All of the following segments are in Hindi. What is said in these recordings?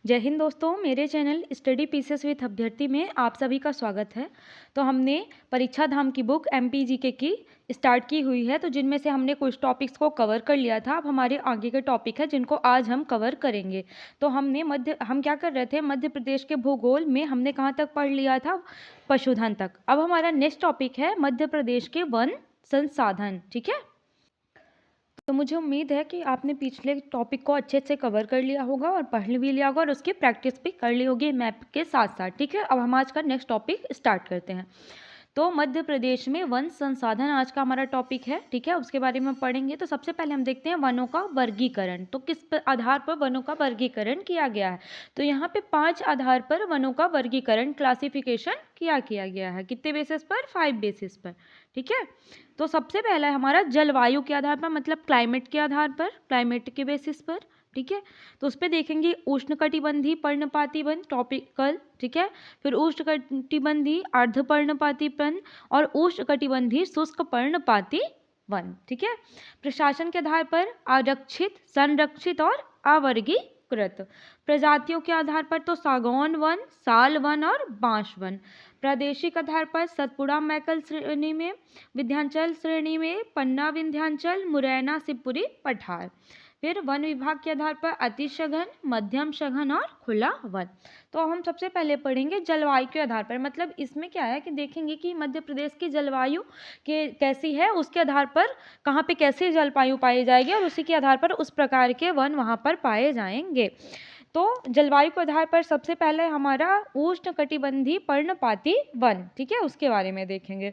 जय हिंद दोस्तों, मेरे चैनल स्टडी पीसेस विथ अभ्यर्थी में आप सभी का स्वागत है। तो हमने परीक्षा धाम की बुक MPGK की स्टार्ट की हुई है, तो जिनमें से हमने कुछ टॉपिक्स को कवर कर लिया था। अब हमारे आगे के टॉपिक है जिनको आज हम कवर करेंगे। तो हम क्या कर रहे थे, मध्य प्रदेश के भूगोल में हमने कहाँ तक पढ़ लिया था, पशुधन तक। अब हमारा नेक्स्ट टॉपिक है मध्य प्रदेश के वन संसाधन। ठीक है, तो मुझे उम्मीद है कि आपने पिछले टॉपिक को अच्छे से कवर कर लिया होगा और पढ़ भी लिया होगा और उसकी प्रैक्टिस भी कर ली होगी मैप के साथ साथ। ठीक है, अब हम आज का नेक्स्ट टॉपिक स्टार्ट करते हैं। तो मध्य प्रदेश में वन संसाधन आज का हमारा टॉपिक है। ठीक है, उसके बारे में पढ़ेंगे। तो सबसे पहले हम देखते हैं वनों का वर्गीकरण। तो किस आधार पर वनों का वर्गीकरण किया गया है, तो यहाँ पे 5 आधार पर वनों का वर्गीकरण क्लासिफिकेशन किया गया है। कितने बेसिस पर? 5 बेसिस पर। ठीक है, तो सबसे पहला है हमारा जलवायु के आधार पर, मतलब क्लाइमेट के आधार पर, क्लाइमेट के बेसिस पर। ठीक है, तो उस पर देखेंगे उष्णकटिबंधीय पर्णपाती वन, टॉपिकल। ठीक है, फिर उष्णकटिबंधीय अर्धपर्णपाती वन और उष्णकटिबंधीय शुष्क पर्णपाती वन। ठीक है, प्रशासन के आधार पर आरक्षित, संरक्षित और अवर्गीकृत। प्रजातियों के आधार पर तो सागौन वन, साल वन और बांस वन। प्रादेशिक आधार पर सतपुड़ा मैकल श्रेणी में, विंध्याचल श्रेणी में पन्ना विंध्याचल, मुरैना शिवपुरी पठार। फिर वन विभाग के आधार पर अति सघन, मध्यम सघन और खुला वन। तो हम सबसे पहले पढ़ेंगे जलवायु के आधार पर। मतलब इसमें क्या है कि देखेंगे कि मध्य प्रदेश की जलवायु के कैसी है, उसके आधार पर कहाँ पे कैसी जलवायु पाई जाएगी और उसी के आधार पर उस प्रकार के वन वहाँ पर पाए जाएंगे। तो जलवायु के आधार पर सबसे पहले हमारा उष्णकटिबंधीय पर्णपाती वन। ठीक है, उसके बारे में देखेंगे।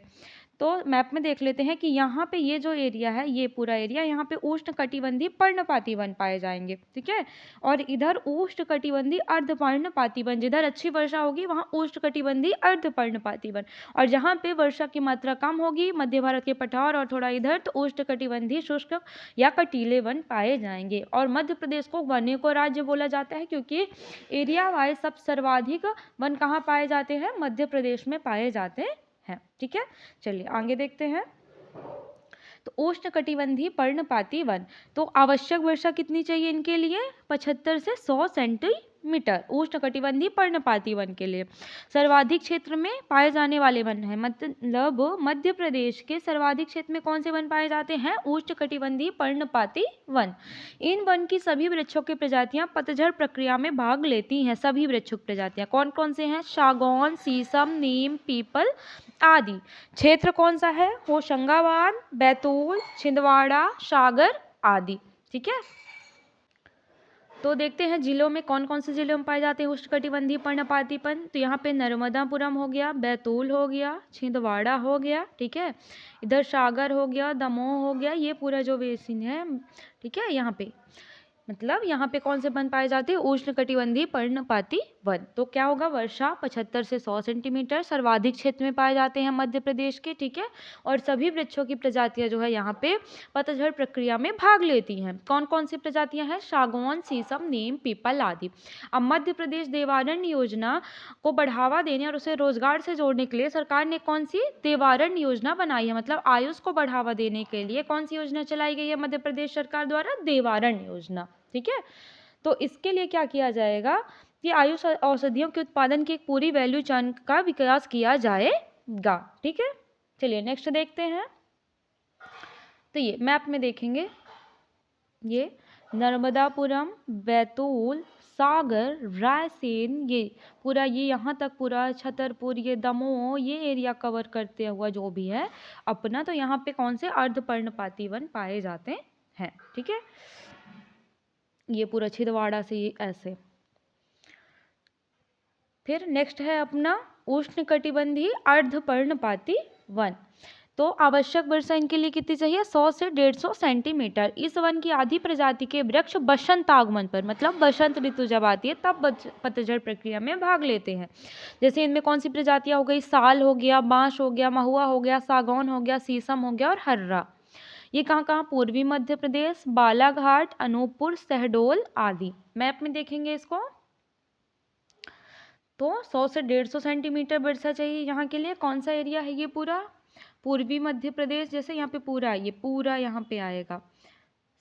तो मैप में देख लेते हैं कि यहाँ पे ये जो एरिया है, ये पूरा एरिया, यहाँ पे उष्णकटिबंधीय पर्णपाती वन पाए जाएंगे। ठीक है, और इधर उष्णकटिबंधीय अर्धपर्णपाती वन, जिधर अच्छी वर्षा होगी वहाँ उष्णकटिबंधीय अर्धपर्णपाती वन, और जहाँ पे वर्षा की मात्रा कम होगी, मध्य भारत के पठार और थोड़ा इधर, तो उष्णकटिबंधीय शुष्क या कटीले वन पाए जाएंगे। और मध्य प्रदेश को वन्य को राज्य बोला जाता है क्योंकि एरिया वाइज सब सर्वाधिक वन कहाँ पाए जाते हैं? मध्य प्रदेश में पाए जाते हैं। ठीक है, चलिए आगे देखते हैं। तो उष्णकटिबंधीय पर्णपाती वन, तो आवश्यक वर्षा कितनी चाहिए इनके लिए? 75 से 100 सेंटीमीटर उष्णकटिबंधीय पर्णपाती वन के लिए। सर्वाधिक क्षेत्र में पाए जाने वाले वन है, मतलब मध्य प्रदेश के सर्वाधिक क्षेत्र में कौन से वन पाए जाते हैं? उष्णकटिबंधीय पर्णपाती वन। इन वन की सभी वृक्षों की प्रजातियां पतझड़ प्रक्रिया में भाग लेती हैं। सभी वृक्षों की प्रजातियां कौन कौन से हैं? सागौन, शीशम, नीम, पीपल आदि। क्षेत्र कौन सा है? होशंगाबाद, बैतूल, छिंदवाड़ा, सागर आदि। ठीक है, तो देखते हैं जिलों में कौन कौन से जिलों में पाए जाते हैं उष्णकटिबंधीय पर्णपाती वन। तो यहाँ पे नर्मदापुरम हो गया, बैतूल हो गया, छिंदवाड़ा हो गया। ठीक है, इधर सागर हो गया, दमोह हो गया, ये पूरा जो बेसिन है। ठीक है, यहाँ पे मतलब यहाँ पे कौन से वन पाए जाते हैं? उष्णकटिबंधीय पर्णपाती वन। तो क्या होगा? वर्षा 75 से 100 सेंटीमीटर सर्वाधिक क्षेत्र में पाए जाते हैं मध्य प्रदेश के। ठीक है, और सभी वृक्षों की प्रजातियां जो है यहाँ पे पतझड़ प्रक्रिया में भाग लेती हैं। कौन कौन सी प्रजातियां हैं? सागौन, शीशम, नीम, पीपल आदि। अब मध्य प्रदेश देवारण्य योजना को बढ़ावा देने और उसे रोजगार से जोड़ने के लिए सरकार ने कौन सी देवारण्य योजना बनाई है? मतलब आयुष को बढ़ावा देने के लिए कौन सी योजना चलाई गई है मध्य प्रदेश सरकार द्वारा? देवारण्य योजना। ठीक है, तो इसके लिए क्या किया जाएगा कि आयुष औषधियों के उत्पादन की एक पूरी वैल्यू चेन का विकास किया जाएगा। ठीक है, चलिए नेक्स्ट देखते हैं। तो ये मैप में देखेंगे, ये नर्मदापुरम, बैतूल, सागर, रायसेन, ये पूरा, ये यहाँ तक पूरा छतरपुर, ये दमोह, ये एरिया कवर करते हुआ जो भी है अपना, तो यहाँ पे कौन से अर्धपर्णपाती वन पाए जाते हैं। ठीक है, ये पूरा छिंदवाड़ा से ये ऐसे। फिर नेक्स्ट है अपना उष्णकटिबंधीय अर्धपर्णपाती वन। तो आवश्यक वर्षा इनके लिए कितनी चाहिए? 100 से 150 सेंटीमीटर। इस वन की आधी प्रजाति के वृक्ष बसंत आगमन पर, मतलब बसंत ऋतु जब आती है तब पतझड़ प्रक्रिया में भाग लेते हैं। जैसे इनमें कौन सी प्रजातियां हो गई? साल हो गया, बांस हो गया, महुआ हो गया, सागौन हो गया, शीशम हो गया और हर्रा। ये कहाँ कहाँ? पूर्वी मध्य प्रदेश, बालाघाट, अनूपपुर, शहडोल आदि। मैप में देखेंगे इसको, तो 100 से 150 सेंटीमीटर वर्षा चाहिए यहाँ के लिए। कौन सा एरिया है ये? पूरा पूर्वी मध्य प्रदेश। जैसे यहाँ पे पूरा, ये पूरा यहाँ पे आएगा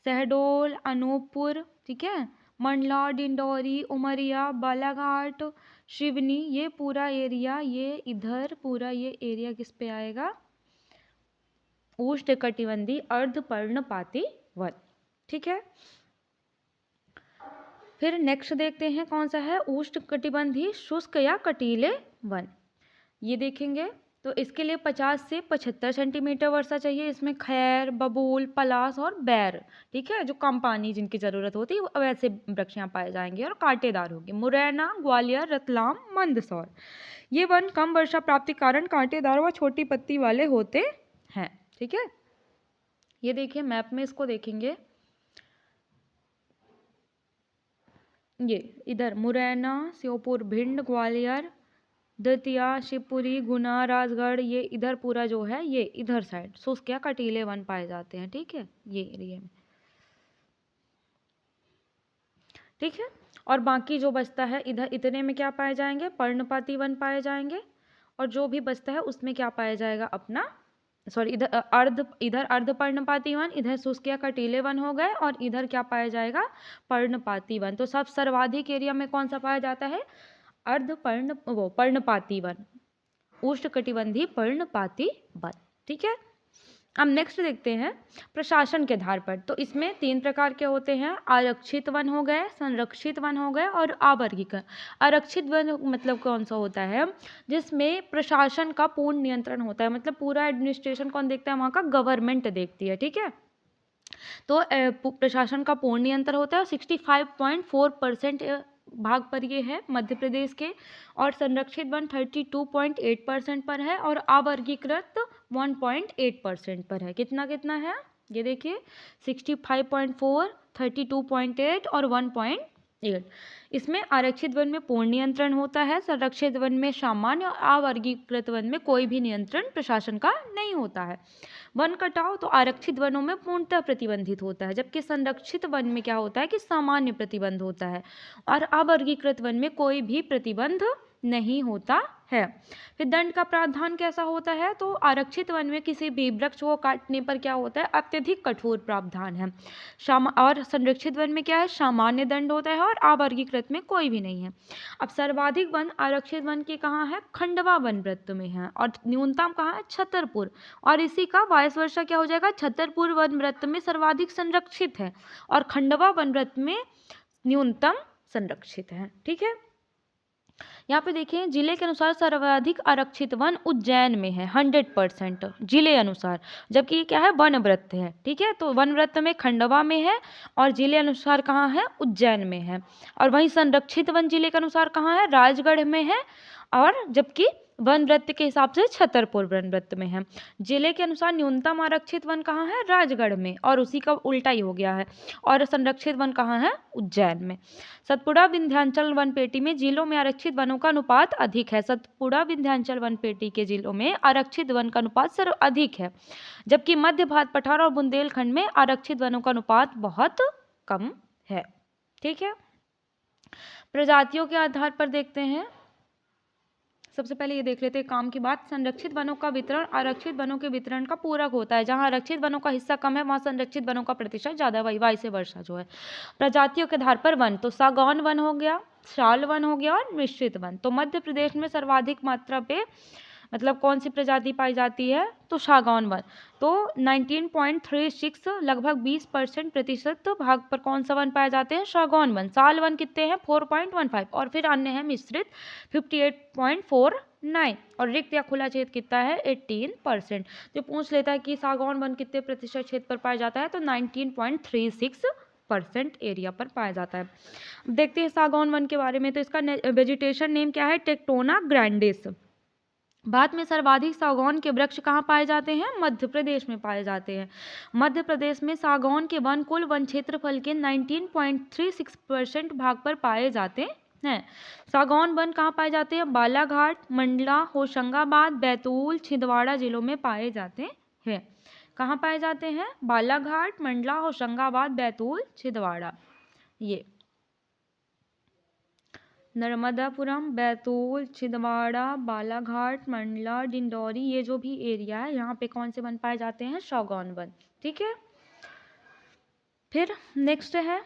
शहडोल, अनूपपुर, ठीक है, मंडला, डिंडौरी, उमरिया, बालाघाट, सिवनी, ये पूरा एरिया, ये इधर पूरा ये एरिया किस पे आएगा? उष्णकटिबंधीय अर्धपर्णपाती वन। ठीक है, फिर नेक्स्ट देखते हैं कौन सा है, उष्णकटिबंधीय शुष्क या कटीले वन। ये देखेंगे तो इसके लिए 50 से 75 सेंटीमीटर वर्षा चाहिए। इसमें खैर, बबूल, पलास और बैर, ठीक है, जो कम पानी जिनकी जरूरत होती है वैसे वृक्ष यहाँ पाए जाएंगे और कांटेदार होंगे। मुरैना, ग्वालियर, रतलाम, मंदसौर, ये वन कम वर्षा प्राप्ति के कारण कांटेदार व छोटी पत्ती वाले होते हैं। ठीक है, ये देखिए मैप में इसको देखेंगे, ये इधर मुरैना, श्योपुर, भिंड, ग्वालियर, दतिया, शिवपुरी, गुना, राजगढ़, ये इधर पूरा जो है ये इधर साइड शुष्क या कटीले वन पाए जाते हैं। ठीक है, ये एरिया में। ठीक है, और बाकी जो बचता है इधर इतने में क्या पाए जाएंगे, पर्णपाती वन पाए जाएंगे, और जो भी बचता है उसमें क्या पाया जाएगा अपना, सॉरी, इधर अर्धपर्णपाती वन, इधर शुष्क या कटीले वन हो गए, और इधर क्या पाया जाएगा, पर्णपाती वन। तो सब सर्वाधिक एरिया में कौन सा पाया जाता है, पर्णपाती वन, उष्णकटिबंधीय पर्णपाती वन। ठीक है, अब नेक्स्ट देखते हैं प्रशासन के आधार पर। तो इसमें 3 प्रकार के होते हैं, आरक्षित वन हो गए, संरक्षित वन हो गए और अवर्गीकृत। आरक्षित वन मतलब कौन सा होता है, जिसमें प्रशासन का पूर्ण नियंत्रण होता है, मतलब पूरा एडमिनिस्ट्रेशन कौन देखता है, वहाँ का गवर्नमेंट देखती है। ठीक है, तो प्रशासन का पूर्ण नियंत्रण होता है। 65.4% भाग पर ये है मध्य प्रदेश के, और संरक्षित वन 32.8% पर है, और अवर्गीकृत 1.8% पर है। कितना कितना है ये देखिए, 65.4, 32.8 और 1.8। इसमें आरक्षित वन में पूर्ण नियंत्रण होता है, संरक्षित वन में सामान्य और अवर्गीकृत वन में कोई भी नियंत्रण प्रशासन का नहीं होता है। वन कटाव तो आरक्षित वनों में पूर्णतः प्रतिबंधित होता है, जबकि संरक्षित वन में क्या होता है कि सामान्य प्रतिबंध होता है, और अवर्गीकृत वन में कोई भी प्रतिबंध नहीं होता है। फिर दंड का प्रावधान कैसा होता है, तो आरक्षित वन में किसी भी वृक्ष को काटने पर क्या होता है, अत्यधिक कठोर प्रावधान है। और संरक्षित वन में क्या है, सामान्य दंड होता है, और अवर्गीकृत में कोई भी नहीं है। अब सर्वाधिक वन आरक्षित वन के कहाँ है, खंडवा वन वृत्त में है, और न्यूनतम कहाँ है, छतरपुर, और इसी का वाइस वर्षा क्या हो जाएगा, छतरपुर वन वृत्त में सर्वाधिक संरक्षित है और खंडवा वन वृत्त में न्यूनतम संरक्षित है। ठीक है, यहाँ पे देखिए जिले के अनुसार सर्वाधिक आरक्षित वन उज्जैन में है 100% जिले अनुसार, जबकि ये क्या है, वन वृत्त है। ठीक है, तो वन वृत्त में खंडवा में है और जिले अनुसार कहाँ है, उज्जैन में है। और वहीं संरक्षित वन जिले के अनुसार कहाँ है, राजगढ़ में है, और जबकि वन वृत्त के हिसाब से छतरपुर वन वृत्त में है। जिले के अनुसार न्यूनतम आरक्षित वन कहाँ है, राजगढ़ में, और उसी का उल्टा ही हो गया है, और संरक्षित वन कहाँ है, उज्जैन में। सतपुड़ा विंध्याचल वन पेटी में जिलों में आरक्षित वनों का अनुपात अधिक है। सतपुड़ा विंध्याचल वन पेटी के जिलों में आरक्षित वन का अनुपात सर्व अधिक है, जबकि मध्य भारत पठार और बुंदेलखंड में आरक्षित वनों का अनुपात बहुत कम है। ठीक है, प्रजातियों के आधार पर देखते हैं। सबसे पहले ये देख लेते हैं काम की बात। संरक्षित वनों का वितरण आरक्षित वनों के वितरण का पूरक होता है। जहां आरक्षित वनों का हिस्सा कम है वहां संरक्षित वनों का प्रतिशत ज्यादा, वाइस वर्षा जो है। प्रजातियों के आधार पर वन, तो सागौन वन हो गया, शाल वन हो गया और मिश्रित वन। तो मध्य प्रदेश में सर्वाधिक मात्रा पे मतलब कौन सी प्रजाति पाई जाती है, तो सागौन वन। तो 19.36 लगभग 20% प्रतिशत भाग पर कौन सा वन पाए जाते हैं, सागौन वन। साल वन कितने हैं, 4.15, और फिर अन्य है मिश्रित 58.49, और रिक्त या खुला क्षेत्र कितना है, 18%। जो पूछ लेता है कि सागौन वन कितने प्रतिशत क्षेत्र पर पाया जाता है, तो 19.36% एरिया पर पाया जाता है। देखते हैं सागौन वन के बारे में। तो इसका वेजिटेशन नेम क्या है, टेक्टोना ग्रैंडिस। भारत में सर्वाधिक सागौन के वृक्ष कहाँ पाए जाते हैं, मध्य प्रदेश में पाए जाते हैं। मध्य प्रदेश में सागौन के वन कुल वन क्षेत्रफल के 19.36% भाग पर पाए जाते हैं। सागौन वन कहाँ पाए जाते हैं, बालाघाट, मंडला, होशंगाबाद, बैतूल, छिंदवाड़ा जिलों में पाए जाते हैं। कहाँ पाए जाते हैं, बालाघाट, मंडला, होशंगाबाद, बैतूल, छिंदवाड़ा। ये नर्मदापुरम, बैतूल, छिंदवाड़ा, बालाघाट, मंडला, डिंडौरी, ये जो भी एरिया है यहाँ पे कौन से वन पाए जाते हैं, सागौन वन। ठीक है, फिर नेक्स्ट है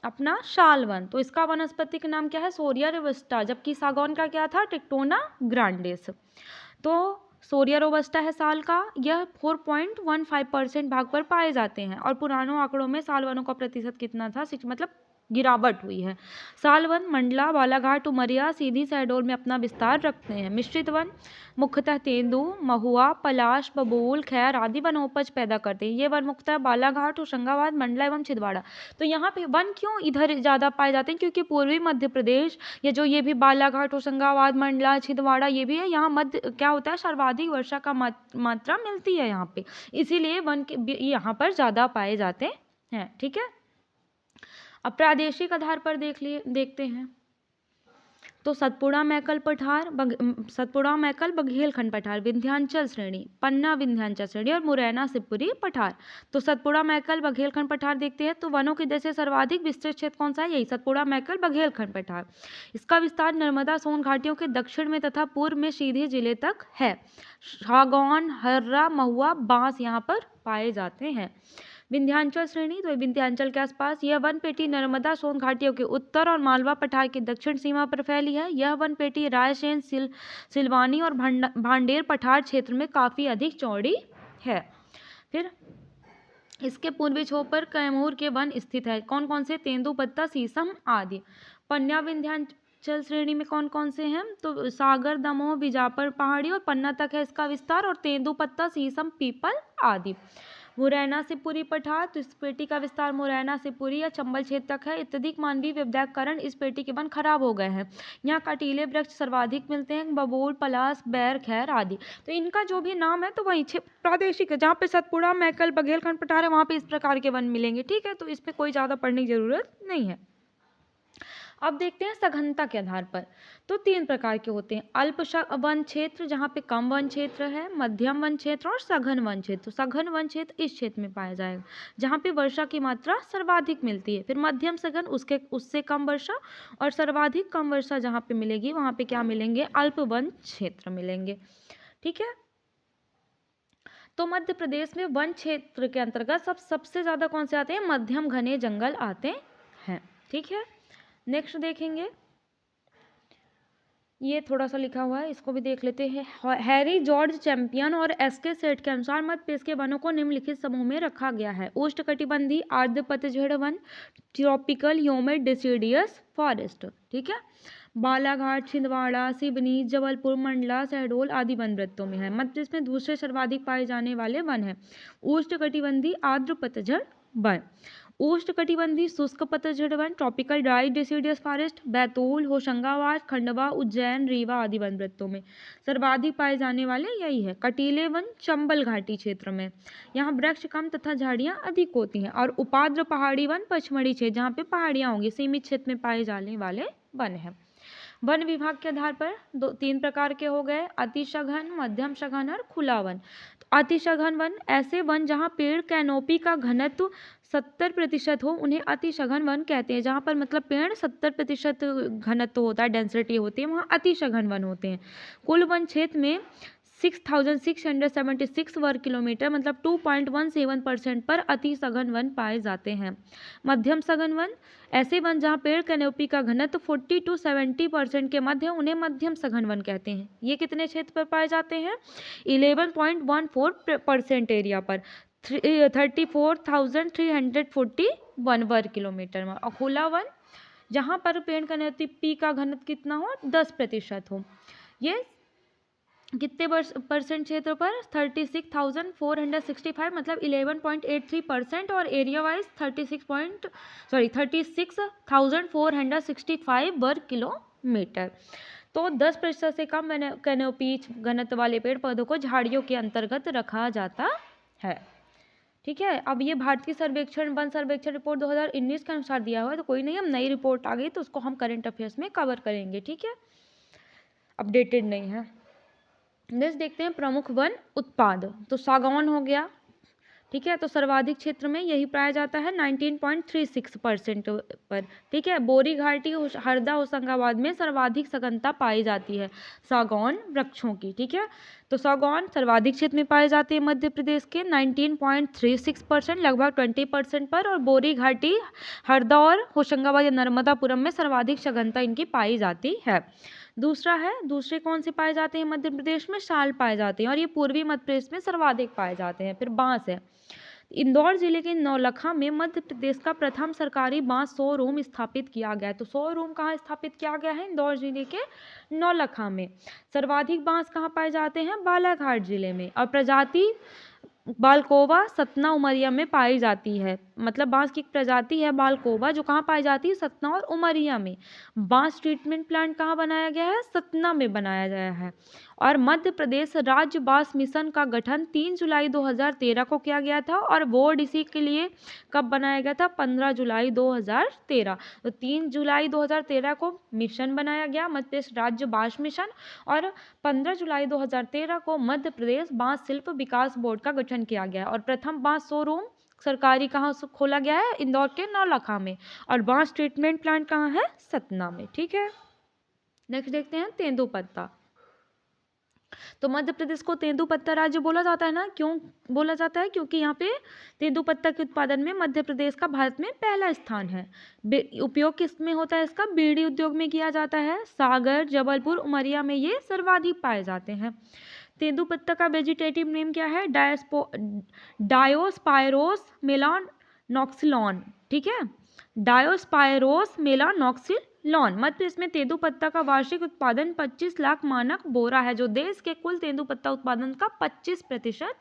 अपना शाल वन। तो इसका वनस्पतिक नाम क्या है? सोरिया रोबस्टा, जबकि सागौन का क्या था? टिक्टोना ग्रांडिस। तो सोरिया रोबस्टा है साल का, यह 4.15% भाग पर पाए जाते हैं और पुरानों आंकड़ों में साल वनों का प्रतिशत कितना था? 6, मतलब गिरावट हुई है। साल वन मंडला, बालाघाट, उमरिया, सीधी शहडोल में अपना विस्तार रखते हैं। मिश्रित वन मुख्यतः तेंदू, महुआ, पलाश, बबूल, खैर आदि वनोपज पैदा करते हैं। ये वन मुख्यतः बालाघाट, होशंगाबाद, मंडला एवं छिंदवाड़ा। तो यहाँ पे वन क्यों इधर ज़्यादा पाए जाते हैं? क्योंकि पूर्वी मध्य प्रदेश, ये जो ये भी बालाघाट, होशंगाबाद, मंडला, छिंदवाड़ा ये भी है, यहाँ मध्य क्या होता है? सर्वाधिक वर्षा का मात्रा मिलती है यहाँ पे, इसीलिए वन के यहाँ पर ज़्यादा पाए जाते हैं। ठीक है, अब प्रादेशिक आधार पर देखते हैं। तो सतपुड़ा मैकल पठार, सतपुड़ा मैकल बघेलखंड पठार, विंध्याचल श्रेणी, पन्ना विंध्याचल श्रेणी और मुरैना शिवपुरी पठार। तो सतपुड़ा मैकल बघेलखंड पठार देखते हैं। तो वनों के जैसे सर्वाधिक विस्तृत क्षेत्र कौन सा है? यही सतपुड़ा मैकल बघेलखंड पठार। इसका विस्तार नर्मदा सोन घाटियों के दक्षिण में तथा पूर्व में सीधे जिले तक है। सागौन, हर्रा, महुआ, बांस यहाँ पर पाए जाते हैं। विंध्याचल श्रेणी, तो विंध्याचल के आसपास यह वन पेटी नर्मदा सोन घाटियों के उत्तर और मालवा पठार की दक्षिण सीमा पर फैली है। यह वन पेटी रायसेन, सिलवानी और भांडेर पठार क्षेत्र में काफ़ी अधिक चौड़ी है। फिर इसके पूर्वी छोर पर कैमूर के वन स्थित है। कौन कौन से? तेंदुपत्ता, शीशम आदि। पन्ना विंध्याचल श्रेणी में कौन कौन से हैं? तो सागर, दमोह, बीजापुर पहाड़ी और पन्ना तक है इसका विस्तार, और तेंदुपत्ता, शीशम, पीपल आदि। मुरैना शिवपुरी पठार, तो इस पेटी का विस्तार मुरैना, शिवपुरी या चंबल क्षेत्र तक है। अत्यधिक मानवीय व्यवधान के कारण इस पेटी के वन खराब हो गए हैं। यहाँ कटीले वृक्ष सर्वाधिक मिलते हैं, बबूल, पलाश, बैर, खैर आदि। तो इनका जो भी नाम है तो वही प्रादेशिक है। जहाँ पे सतपुड़ा, मैकल, बघेलखंड पठार है वहाँ पे इस प्रकार के वन मिलेंगे। ठीक है, तो इसमें कोई ज़्यादा पढ़ने की जरूरत नहीं है। अब देखते हैं सघनता के आधार पर। तो 3 प्रकार के होते हैं। अल्प वन क्षेत्र, जहाँ पे कम वन क्षेत्र है, मध्यम वन क्षेत्र और सघन वन क्षेत्र। तो सघन वन क्षेत्र इस क्षेत्र में पाया जाएगा जहाँ पे वर्षा की मात्रा सर्वाधिक मिलती है। फिर मध्यम सघन उससे कम वर्षा, और सर्वाधिक कम वर्षा जहाँ पे मिलेगी वहाँ पे क्या मिलेंगे? अल्प वन क्षेत्र मिलेंगे। ठीक है, तो मध्य प्रदेश में वन क्षेत्र के अंतर्गत सबसे ज़्यादा कौन से आते हैं? मध्यम घने जंगल आते हैं। ठीक है, नेक्स्ट देखेंगे, ये थोड़ा सा लिखा हुआ है, इसको भी देख लेते हैं। हैरी जॉर्ज चैंपियन और एसके सेठ के अनुसार मध्य प्रदेश के वनों को निम्नलिखित समूह में रखा गया है। उष्णकटिबंधीय आर्द्र पतझड़ one, tropical humid deciduous forest. ठीक है, बालाघाट, छिंदवाड़ा, सिवनी, जबलपुर, मंडला, शहडोल आदि वन वृत्तों में है। मध्य प्रदेश में दूसरे सर्वाधिक पाए जाने वाले वन है उष्णकटिबंधीय आर्द्र पतझड़ वन, उष्णकटिबंधीय शुष्क पतझड़ one, tropical dry deciduous forest, Betul, Hoshangabad, Khandwa, Ujjain, Rewa आदि वन वृत्तों में सर्वाधिक पाए जाने वाले यही है। कटीले वन चंबल घाटी क्षेत्र में, यहाँ वृक्ष कम तथा झाड़ियाँ अधिक होती हैं। और उपाद्र पहाड़ी वन पचमढ़ी क्षेत्र, जहाँ पे पहाड़ियाँ होंगी, सीमित क्षेत्र में पाए जाने वाले वन है। वन विभाग के आधार पर 3 प्रकार के हो गए, अतिसघन, मध्यम सघन और खुला वन। तो अतिसघन वन ऐसे वन जहाँ पेड़ कैनोपी का घनत्व 70% हो, उन्हें अतिसघन वन कहते हैं। जहाँ पर मतलब पेड़ 70% घनत्व होता है, डेंसिटी होती है, वहाँ अतिसघन वन होते हैं। कुल वन क्षेत्र में 6676 वर्ग किलोमीटर मतलब 2.17% पर अति सघन वन पाए जाते हैं। मध्यम सघन वन ऐसे वन जहाँ पेड़ कैनोपी का घनत्व 40 to 70% के मध्य, उन्हें मध्यम सघन वन कहते हैं। ये कितने क्षेत्र पर पाए जाते हैं? 11.14% एरिया पर, 34,341 वर्ग किलोमीटर में। और खुला वन जहाँ पर पेड़ कैनोपी का घनत्व कितना हो? 10% हो। ये कितने परसेंट क्षेत्र पर? 36,465 मतलब 11.83%, और एरिया वाइज 36,465 वर्ग किलोमीटर। तो 10% से कम कैनोपी घनत्व वाले पेड़ पौधों को झाड़ियों के अंतर्गत रखा जाता है। ठीक है, अब ये भारतीय सर्वेक्षण वन सर्वेक्षण रिपोर्ट 2019 के अनुसार दिया हुआ है, तो कोई नहीं, हम नई रिपोर्ट आ गई तो उसको हम करंट अफेयर्स में कवर करेंगे। ठीक है, अपडेटेड नहीं है। नेक्स्ट देखते हैं प्रमुख वन उत्पाद। तो सागौन हो गया, ठीक है। तो सर्वाधिक क्षेत्र में यही पाया जाता है 19.36% पर। ठीक है। बोरी घाटी हरदा होशंगाबाद में सर्वाधिक सघनता पाई जाती है सागौन वृक्षों की। ठीक है। तो सागौन सर्वाधिक क्षेत्र में पाए जाते हैं मध्य प्रदेश के 19.36%, लगभग 20% पर। और बोरी घाटी हरदा और होशंगाबाद या नर्मदापुरम में सर्वाधिक सघनता इनकी पाई जाती है। दूसरे कौन से पाए जाते हैं मध्य प्रदेश में? शाल पाए जाते हैं, और ये पूर्वी मध्य प्रदेश में सर्वाधिक पाए जाते हैं। फिर बांस है। इंदौर जिले के नौलखा में मध्य प्रदेश का प्रथम सरकारी बांस शोरूम स्थापित किया गया है। तो शोरूम कहाँ स्थापित किया गया है? इंदौर जिले के नौलखा में। सर्वाधिक बांस कहाँ पाए जाते हैं? बालाघाट जिले में। और प्रजाति बालकोवा सतना उमरिया में पाई जाती है। मतलब बांस की एक प्रजाति है बालकोवा, जो कहाँ पाई जाती है? सतना और उमरिया में। बांस ट्रीटमेंट प्लांट कहाँ बनाया गया है? सतना में बनाया गया है। और मध्य प्रदेश राज्य बांस मिशन का गठन 3 जुलाई 2013 को किया गया था, और बोर्ड इसी के लिए कब बनाया गया था? 15 जुलाई 2013। तो 3 जुलाई 2013 को मिशन बनाया गया, मध्य प्रदेश राज्य बांस मिशन, और 15 जुलाई 2013 को मध्य प्रदेश बांस शिल्प विकास बोर्ड का गठन किया गया। और प्रथम बांस शोरूम सरकारी कहाँ खोला गया है? इंदौर के नौलखा में। और बांस ट्रीटमेंट प्लांट कहाँ है? सतना में। ठीक है। नेक्स्ट देखते हैं तेंदुपत्ता। तो मध्य प्रदेश को तेंदुपत्ता राज्य बोला जाता है ना? क्यों बोला जाता है? क्योंकि यहाँ पे तेंदुपत्ता के उत्पादन में मध्य प्रदेश का भारत में पहला स्थान है। उपयोग किस में होता है इसका? बीड़ी उद्योग में किया जाता है। सागर, जबलपुर, उमरिया में ये सर्वाधिक पाए जाते हैं। तेंदुपत्ता का वेजिटेटिव नेम क्या है? डायोस्पायरोस मेलानॉक्सिलॉन। ठीक है। डायोस्पायरोस मेलानॉक्सिलॉन। मध्य प्रदेश में तेंदुपत्ता का वार्षिक उत्पादन 25 लाख मानक बोरा है, जो देश के कुल तेंदुपत्ता उत्पादन का 25%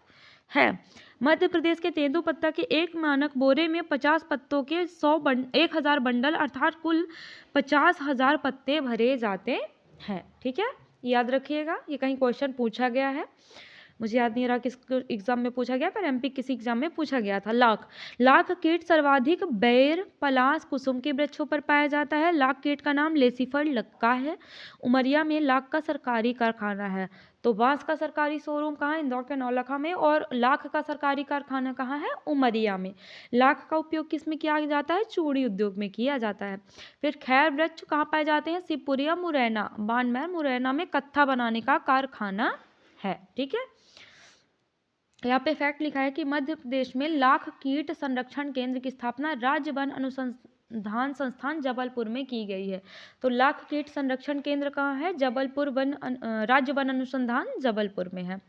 है। मध्य प्रदेश के तेंदुपत्ता के एक मानक बोरे में 50 पत्तों के 1000 बंडल अर्थात कुल 50,000 पत्ते भरे जाते हैं। ठीक है, याद रखिएगा, ये कहीं क्वेश्चन पूछा गया है, मुझे याद नहीं रहा किस एग्जाम में पूछा गया, पर एमपी किसी एग्जाम में पूछा गया था। लाख कीट सर्वाधिक बेर, पलास, कुसुम के वृक्षों पर पाया जाता है। लाख कीट का नाम लेसिफर लक्का है। उमरिया में लाख का सरकारी कारखाना है। तो बांस का सरकारी शोरूम कहाँ है? इंदौर के नौलखा में। और लाख का सरकारी कारखाना कहाँ है? उमरिया में। लाख का उपयोग किस में किया जाता है? चूड़ी उद्योग में किया जाता है। फिर खैर वृक्ष कहाँ पाए जाते हैं? शिवपुरिया, मुरैना, बानमैर, मुरैना में कत्था बनाने का कारखाना है। ठीक है। यहाँ पे फैक्ट लिखा है कि मध्य प्रदेश में लाख कीट संरक्षण केंद्र की स्थापना राज्य वन अनुसंधान संस्थान जबलपुर में की गई है। तो लाख कीट संरक्षण केंद्र कहाँ है? जबलपुर राज्य वन अनुसंधान जबलपुर में है।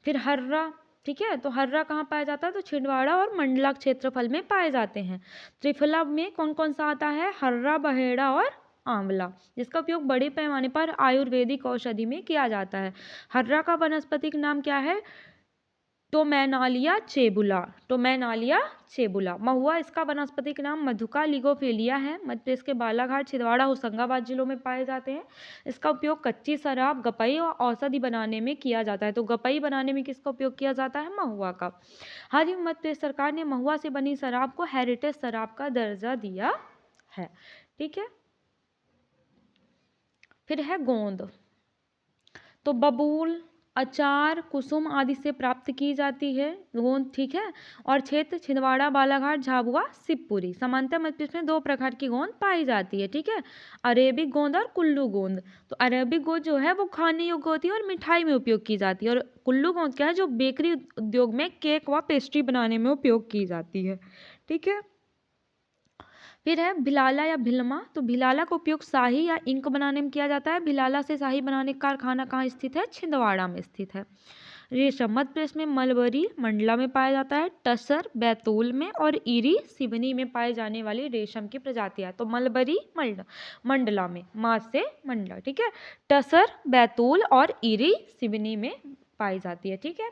फिर हर्रा, ठीक है, तो हर्रा कहाँ पाया जाता है? तो छिंदवाड़ा और मंडला क्षेत्रफल में पाए जाते हैं। त्रिफला में कौन कौन सा आता है? हर्रा, बहेड़ा और आंवला, जिसका उपयोग बड़े पैमाने पर आयुर्वेदिक औषधि में किया जाता है। हर्रा का वानस्पतिक नाम क्या है? टोमेनालिया चेबुला। महुआ, इसका वनस्पतिक नाम मधुका लिगोफेलिया है। मध्य प्रदेश के बालाघाट, छिंदवाड़ा, होशंगाबाद जिलों में पाए जाते हैं। इसका उपयोग कच्ची शराब, गपई और औषधि बनाने में किया जाता है। तो गपई बनाने में किसका उपयोग किया जाता है? महुआ का। हाल ही में मध्य प्रदेश सरकार ने महुआ से बनी शराब को हेरिटेज शराब का दर्जा दिया है। ठीक है। फिर है गोंद। तो बबूल, अचार, कुसुम आदि से प्राप्त की जाती है गोंद। ठीक है। और क्षेत्र छिंदवाड़ा, बालाघाट, झाबुआ, शिवपुरी। समानतः मध्य प्रदेश में 2 प्रकार की गोंद पाई जाती है। ठीक है, अरेबिक गोंद और कुल्लू गोंद। तो अरेबिक गोंद जो है वो खाने योग्य होती है और मिठाई में उपयोग की जाती है। और कुल्लू गोंद क्या है? जो बेकरी उद्योग में केक व पेस्ट्री बनाने में उपयोग की जाती है। ठीक है। फिर है भिलाला या भिलमा। तो भिलाला का उपयोग शाही या इंक बनाने में किया जाता है। भिलाला से शाही बनाने का कारखाना कहाँ स्थित है? छिंदवाड़ा में स्थित है। रेशम, मध्य प्रदेश में मलबरी, मंडला में पाया जाता है। टसर, बैतूल में, और ईरी, सिवनी में पाए जाने वाली रेशम की प्रजातियां। तो मलबरी मंडला में, माँ से मंडला। ठीक है। टसर, बैतूल और ईरी, सिवनी में पाई जाती है। ठीक है।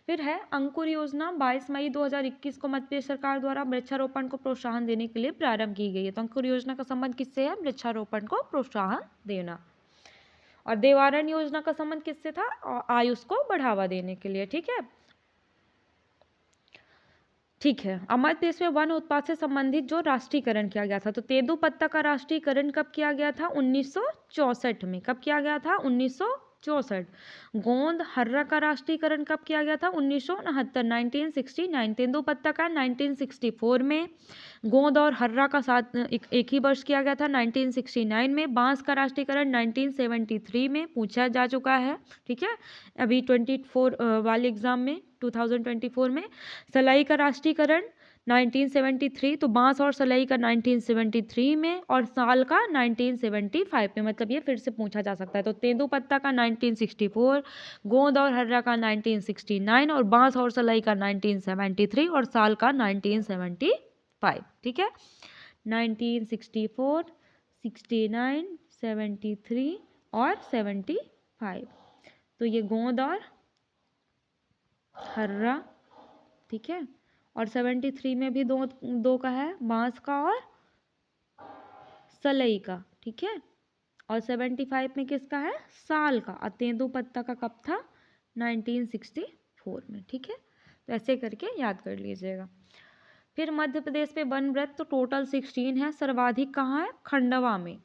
फिर है अंकुर योजना। 22 मई 2021 को मध्य प्रदेश सरकार द्वारा वृक्षारोपण को प्रोत्साहन देने के लिए प्रारंभ की गई है। तो अंकुर योजना का संबंध किससे है? वृक्षारोपण को प्रोत्साहन देना। और देवारण योजना का संबंध किससे था? आयुष को बढ़ावा देने के लिए। ठीक है। ठीक है। मध्य प्रदेश में वन उत्पाद से संबंधित जो राष्ट्रीयकरण किया गया था, तो तेंदुपत्ता का राष्ट्रीयकरण कब किया गया था? 1964 में। कब किया गया था? 64। गोंद हर्रा का राष्ट्रीयकरण कब किया गया था? 1969, 1969। तेंदुपत्ता का 1964 में। गोंद और हर्रा का साथ एक ही वर्ष किया गया था, 1969 में। बांस का राष्ट्रीयकरण 1973 में पूछा जा चुका है, ठीक है, अभी 24 वाले एग्जाम में 2024 में। सलाई का राष्ट्रीयकरण 1973, तो बांस और सलाई का 1973 में, और साल का 1975 में, मतलब ये फिर से पूछा जा सकता है। तो तेंदुपत्ता का 1964, गोंद और हर्रा का 1969, और बांस और सलाई का 1973, और साल का 1975, ठीक है। 1964, 69, 73 और 75। तो ये गोंद और हर्रा, ठीक है, और 73 में भी दो का है, बांस का और सलई का, ठीक है, और 75 में किसका है? साल का। और तेंदुपत्ता का कब था? 1964 में, ठीक है। तो ऐसे करके याद कर लीजिएगा। फिर मध्य प्रदेश में वन व्रत तो टोटल 16 है। सर्वाधिक कहाँ है? खंडवा में,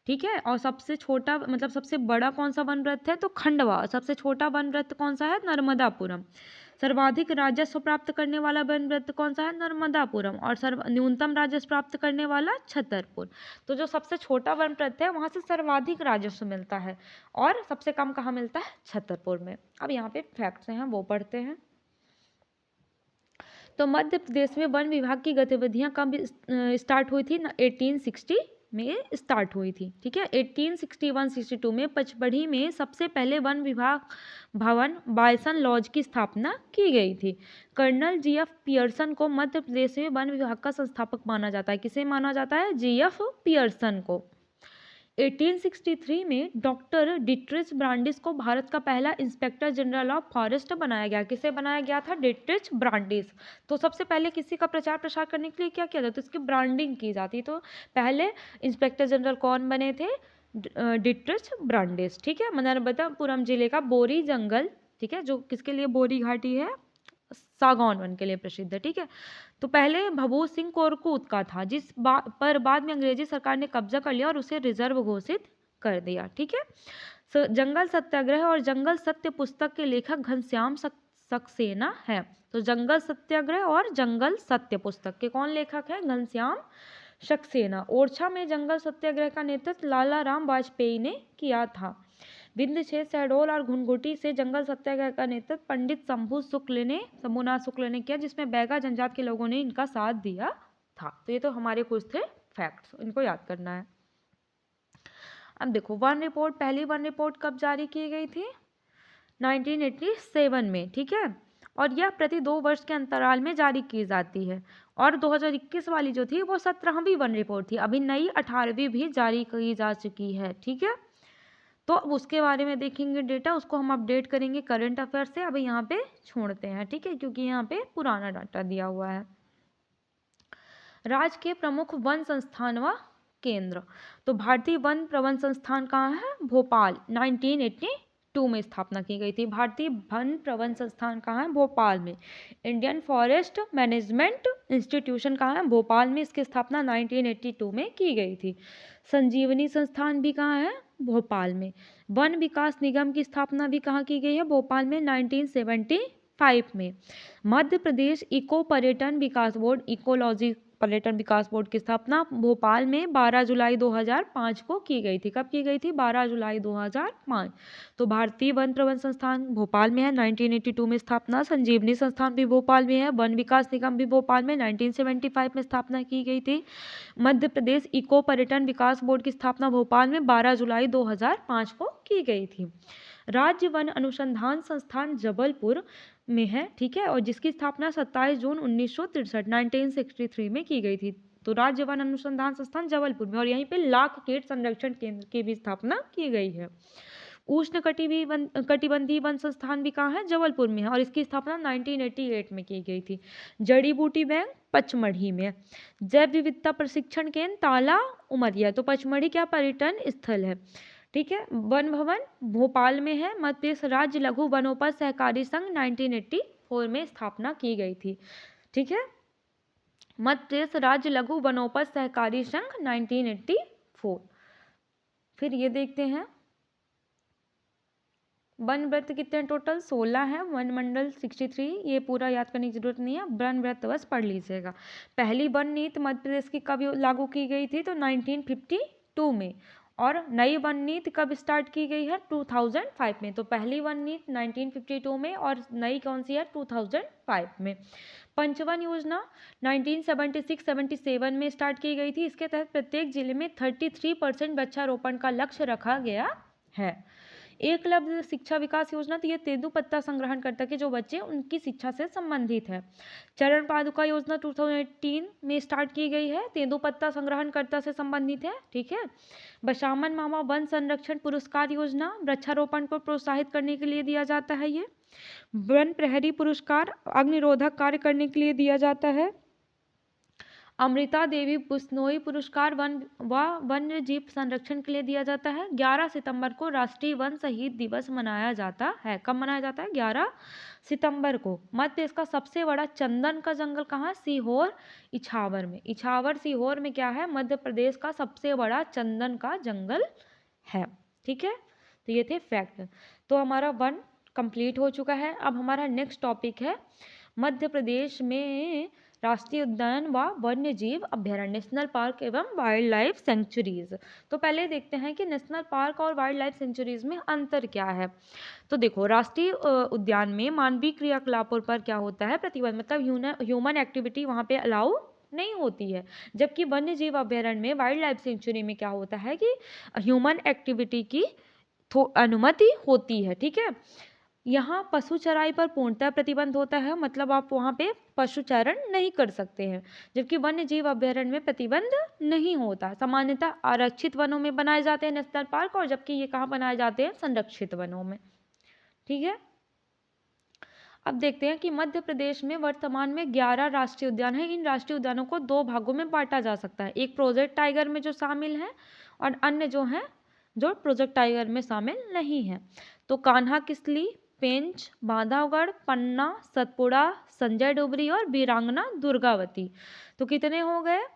ठीक है। और सबसे छोटा मतलब सबसे बड़ा कौन सा वन व्रत है? तो खंडवा। सबसे छोटा वन व्रत कौन सा है? नर्मदापुरम। सर्वाधिक राजस्व प्राप्त करने वाला वन व्रत कौन सा है? नर्मदापुरम। और न्यूनतम राजस्व प्राप्त करने वाला छतरपुर। तो जो सबसे छोटा वन व्रत है वहां से सर्वाधिक राजस्व मिलता है, और सबसे कम कहाँ मिलता है? छतरपुर में। अब यहाँ पे फैक्ट्स हैं वो पढ़ते हैं। तो मध्य प्रदेश में वन विभाग की गतिविधियां कब स्टार्ट हुई थी? 1860 में स्टार्ट हुई थी, ठीक है। 1861-62 में पचमढ़ी में सबसे पहले वन विभाग भवन बायसन लॉज की स्थापना की गई थी। कर्नल जीएफ पियर्सन को मध्य प्रदेश में वन विभाग का संस्थापक माना जाता है। किसे माना जाता है? जीएफ पियर्सन को। 1863 में डॉक्टर डिट्रिच ब्रांडिस को भारत का पहला इंस्पेक्टर जनरल ऑफ फॉरेस्ट बनाया गया। किसे बनाया गया था? Dietrich Brandeis. तो सबसे पहले किसी का प्रचार प्रसार करने के लिए क्या किया जाता? तो इसकी ब्रांडिंग की जाती। तो पहले इंस्पेक्टर जनरल कौन बने थे? डिट्रिच ब्रांडिस, ठीक है। नर्मदापुरम जिले का बोरी जंगल, ठीक है, जो किसके लिए? बोरी घाटी है, सागौन वन के लिए प्रसिद्ध है, ठीक है। तो पहले भभूत सिंह कोरकूत का था, पर बाद में अंग्रेजी सरकार ने कब्जा कर लिया और उसे रिजर्व घोषित कर दिया, ठीक है। जंगल सत्याग्रह और जंगल सत्य पुस्तक के लेखक घनश्याम सक्सेना है। तो जंगल सत्याग्रह और जंगल सत्य पुस्तक के कौन लेखक है? घनश्याम सक्सेना। ओरछा में जंगल सत्याग्रह का नेतृत्व लाला राम वाजपेयी ने किया था। विंध्य क्षेत्र, शहडोल और घुनघुटी से जंगल सत्याग्रह का नेतृत्व पंडित शंभुनाथ शुक्ल ने किया, जिसमें बैगा जनजाति के लोगों ने इनका साथ दिया था। तो ये तो हमारे कुछ थे फैक्ट्स, इनको याद करना है। अब देखो वन रिपोर्ट, पहली वन रिपोर्ट कब जारी की गई थी? 1987 में, ठीक है। और यह प्रति 2 वर्ष के अंतराल में जारी की जाती है। और 2021 वाली जो थी वो 17वीं वन रिपोर्ट थी। अभी नई 18वीं भी जारी की जा चुकी है, ठीक है। तो अब उसके बारे में देखेंगे डेटा, उसको हम अपडेट करेंगे करंट अफेयर से। अभी यहाँ पे छोड़ते हैं, ठीक है, क्योंकि यहाँ पे पुराना डाटा दिया हुआ है। राज्य के प्रमुख वन संस्थान व केंद्र। तो भारतीय वन प्रबंधन संस्थान कहाँ है? भोपाल। 1982 में स्थापना की गई थी। भारतीय वन प्रबंधन संस्थान कहाँ है? भोपाल में। इंडियन फॉरेस्ट मैनेजमेंट इंस्टीट्यूशन कहाँ है? भोपाल में। इसकी स्थापना 1982 में की गई थी। संजीवनी संस्थान भी कहाँ है? भोपाल में। वन विकास निगम की स्थापना भी कहाँ की गई है? भोपाल में, 1975 में। मध्य प्रदेश इको पर्यटन विकास बोर्ड, इकोलॉजी पर्यटन विकास बोर्ड की स्थापना भोपाल में 12 जुलाई 2005 को की गई थी। कब की गई थी? 12 जुलाई 2005। तो भारतीय वन प्रबंधन संस्थान भोपाल में है, 1982 में स्थापना। संजीवनी संस्थान भी भोपाल में है। वन विकास निगम भी भोपाल में 1975 में स्थापना की गई थी। मध्य प्रदेश इको पर्यटन विकास बोर्ड की स्थापना भोपाल में 12 जुलाई 2005 को की गई थी। राज्य वन अनुसंधान संस्थान जबलपुर में है, ठीक है, और जिसकी स्थापना 27 जून 1963 में की गई थी। तो राज्य वन अनुसंधान संस्थान जबलपुर में। और यहीं पे लाख कीट संरक्षण केंद्र की भी स्थापना की गई है। उष्ण कटिबंधीय वन संस्थान भी कहाँ है? जबलपुर में है, और इसकी स्थापना 1988 में की गई थी। जड़ी बूटी बैंक पचमढ़ी में। जैव विविधता प्रशिक्षण केंद्र ताला उमरिया। तो पचमढ़ी क्या पर्यटन स्थल है, ठीक है। वन भवन भोपाल में है। मध्य प्रदेश राज्य लघु वनोपज सहकारी संघ 1984 में स्थापना की गई थी, ठीक है। मध्य प्रदेश राज्य लघु वनोपज सहकारी संघ 1984। फिर ये देखते हैं वन व्रत कितने टोटल 16 है, वन मंडल 63, ये पूरा याद करने की जरूरत नहीं है, वन व्रत बस पढ़ लीजिएगा। पहली वन नीति मध्य प्रदेश की कब लागू की गई थी? तो 1952 में। और नई वन नीति कब स्टार्ट की गई है? 2005 में। तो पहली वन नीति 1952 में और नई कौन सी है? 2005 में। पंचवन योजना 1976-77 में स्टार्ट की गई थी। इसके तहत प्रत्येक जिले में 33% वृक्षारोपण का लक्ष्य रखा गया है। एकलव्य शिक्षा विकास योजना, तो ये तेंदुपत्ता संग्रहणकर्ता के जो बच्चे उनकी शिक्षा से संबंधित है। चरण पादुका योजना 2018 में स्टार्ट की गई है, तेंदुपत्ता संग्रहणकर्ता से संबंधित है। ठीक है। बशामन मामा वन संरक्षण पुरस्कार योजना वृक्षारोपण को प्रोत्साहित करने के लिए दिया जाता है। ये वन प्रहरी पुरस्कार अग्निरोधक कार्य करने के लिए दिया जाता है। अमृता देवी बिश्नोई पुरस्कार वन्य जीव संरक्षण के लिए दिया जाता है। 11 सितंबर को राष्ट्रीय वन शहीद दिवस मनाया जाता है। कब मनाया जाता है? 11 सितंबर को। मध्य प्रदेश का सबसे बड़ा चंदन का जंगल कहाँ? सीहोर इछावर में। इछावर सीहोर में क्या है? मध्य प्रदेश का सबसे बड़ा चंदन का जंगल है। ठीक है, तो ये थे फैक्ट। तो हमारा वन कंप्लीट हो चुका है। अब हमारा नेक्स्ट टॉपिक है मध्य प्रदेश में राष्ट्रीय उद्यान व वन्य जीव अभ्यारण्य, नेशनल पार्क एवं वाइल्ड लाइफ सेंचुरीज। तो पहले देखते हैं कि नेशनल पार्क और वाइल्ड लाइफ सेंचुरीज में अंतर क्या है। तो देखो, राष्ट्रीय उद्यान में मानवीय क्रियाकलापों पर क्या होता है? प्रतिबंध, मतलब ह्यूमन एक्टिविटी वहाँ पे अलाउ नहीं होती है। जबकि वन्य जीव अभ्यारण्य में, वाइल्ड लाइफ सेंचुरी में क्या होता है कि ह्यूमन एक्टिविटी की अनुमति होती है। ठीक है। यहाँ पशु चराई पर पूर्णतः प्रतिबंध होता है, मतलब आप वहाँ पे पशु चारण नहीं कर सकते हैं। जबकि वन्य जीव अभ्यारण्य में प्रतिबंध नहीं होता। सामान्यतः आरक्षित वनों में बनाए जाते हैं नेशनल पार्क, और जबकि ये कहाँ बनाए जाते हैं? संरक्षित वनों में। ठीक है। अब देखते हैं कि मध्य प्रदेश में वर्तमान में 11 राष्ट्रीय उद्यान हैं। इन राष्ट्रीय उद्यानों को 2 भागों में बांटा जा सकता है। एक प्रोजेक्ट टाइगर में जो शामिल है, और अन्य जो है जो प्रोजेक्ट टाइगर में शामिल नहीं है। तो कान्हा किसली, पेंच, बांधवगढ़, पन्ना, सतपुड़ा, संजय डोबरी और वीरांगना दुर्गावती। तो कितने हो गए?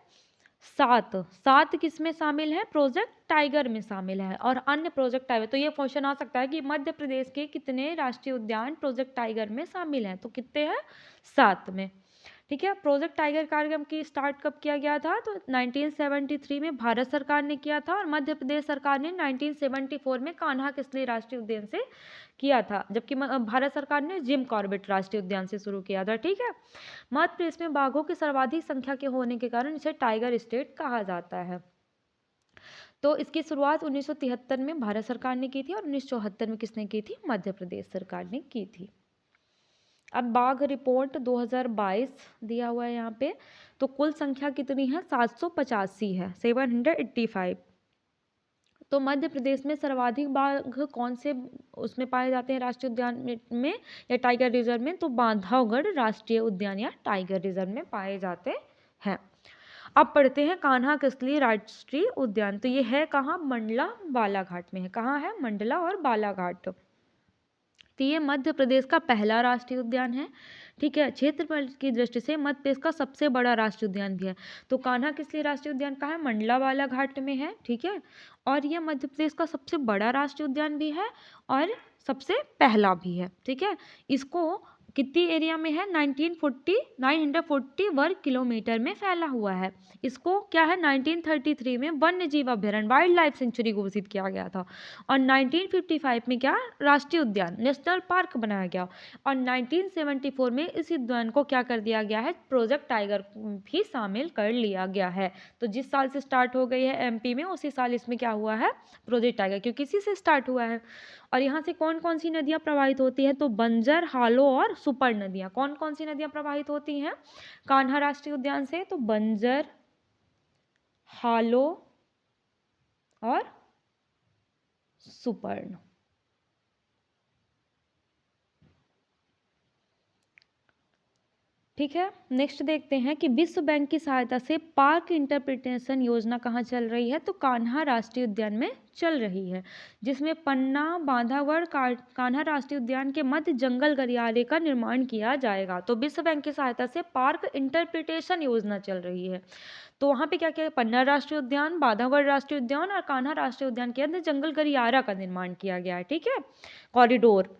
7 किस में शामिल है? प्रोजेक्ट टाइगर में शामिल है। और अन्य प्रोजेक्ट टाइगर, तो ये क्वेश्चन आ सकता है कि मध्य प्रदेश के कितने राष्ट्रीय उद्यान प्रोजेक्ट टाइगर में शामिल हैं? तो कितने हैं? 7 में। ठीक है। प्रोजेक्ट टाइगर कार्यक्रम की स्टार्ट कब किया गया था? तो 1973 में भारत सरकार ने किया था, और मध्य प्रदेश सरकार ने 1974 में कान्हा किसली राष्ट्रीय उद्यान से किया था, जबकि भारत सरकार ने जिम कॉर्बेट राष्ट्रीय उद्यान से शुरू किया था। ठीक है। मध्य प्रदेश में बाघों की सर्वाधिक संख्या के होने के कारण इसे टाइगर स्टेट कहा जाता है। तो इसकी शुरुआत 1973 में भारत सरकार ने की थी, और 1974 में किसने की थी? मध्य प्रदेश सरकार ने की थी। अब बाघ रिपोर्ट 2022 दिया हुआ है यहाँ पे। तो कुल संख्या कितनी है? 785 है, 785। तो मध्य प्रदेश में सर्वाधिक बाघ कौन से उसमें पाए जाते हैं राष्ट्रीय उद्यान में या टाइगर रिजर्व में? तो बांधवगढ़ राष्ट्रीय उद्यान या टाइगर रिजर्व में पाए जाते हैं। अब पढ़ते हैं कान्हा किसली राष्ट्रीय उद्यान। तो ये है कहाँ? मंडला बालाघाट में है। कहाँ है? मंडला और बालाघाट। तो ये मध्य प्रदेश का पहला राष्ट्रीय उद्यान है। ठीक है। क्षेत्रफल की दृष्टि से मध्य प्रदेश का सबसे बड़ा राष्ट्रीय उद्यान भी है। तो कान्हा किसली राष्ट्रीय उद्यान कहाँ है? मंडला बालाघाट में है। ठीक है। और यह मध्य प्रदेश का सबसे बड़ा राष्ट्रीय उद्यान भी है और सबसे पहला भी है। ठीक है। इसको कितनी एरिया में है? 940 वर्ग किलोमीटर में फैला हुआ है। इसको क्या है? 1933 में वन्य जीव अभ्यारण्य, वाइल्ड लाइफ सेंचुरी घोषित किया गया था, और 1955 में क्या? राष्ट्रीय उद्यान, नेशनल पार्क बनाया गया, और 1974 में इस उद्यान को क्या कर दिया गया है? प्रोजेक्ट टाइगर भी शामिल कर लिया गया है। तो जिस साल से स्टार्ट हो गई है एमपी में, उसी साल इसमें क्या हुआ है? प्रोजेक्ट टाइगर, क्योंकि इसी से स्टार्ट हुआ है। और यहाँ से कौन कौन सी नदियाँ प्रवाहित होती हैं? तो बंजर, हालो और सुपर नदियाँ। कौन कौन सी नदियाँ प्रवाहित होती हैं कान्हा राष्ट्रीय उद्यान से? तो बंजर, हालो और सुपर्ण। ठीक है, नेक्स्ट देखते हैं कि विश्व बैंक की सहायता से पार्क इंटरप्रिटेशन योजना कहाँ चल रही है, तो कान्हा राष्ट्रीय उद्यान में चल रही है, जिसमें पन्ना बांधवगढ़ कान्हा राष्ट्रीय उद्यान के मध्य जंगल गलियारे का निर्माण किया जाएगा। तो विश्व बैंक की सहायता से पार्क इंटरप्रिटेशन योजना चल रही है। तो वहाँ पे क्या क्या है, पन्ना राष्ट्रीय उद्यान, बांधवगढ़ राष्ट्रीय उद्यान और कान्हा राष्ट्रीय उद्यान के अंदर जंगल गलियारा का निर्माण किया गया है। ठीक है, कॉरिडोर।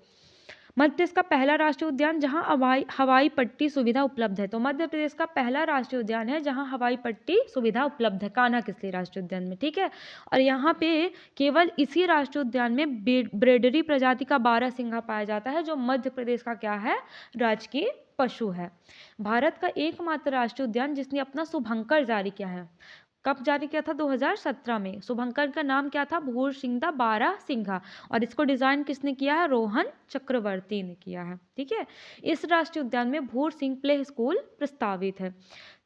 मध्य प्रदेश का पहला राष्ट्रीय उद्यान जहां हवाई पट्टी सुविधा उपलब्ध है। तो मध्य प्रदेश का पहला राष्ट्रीय उद्यान है जहां हवाई पट्टी सुविधा उपलब्ध है, कान्हा किसली राष्ट्रीय उद्यान में। ठीक है, और यहाँ पे केवल इसी राष्ट्रीय उद्यान में ब्रेडरी प्रजाति का 12 सिंघा पाया जाता है, जो मध्य प्रदेश का क्या है, राजकीय पशु है। भारत का एकमात्र राष्ट्रीय उद्यान जिसने अपना शुभंकर जारी किया है, कब जारी किया था, 2017 में। शुभंकर का नाम क्या था, भूरसिंघा 12 सिंघा, और इसको डिजाइन किसने किया है, रोहन चक्रवर्ती ने किया है। ठीक है, इस राष्ट्रीय उद्यान में भूरसिंह प्ले स्कूल प्रस्तावित है।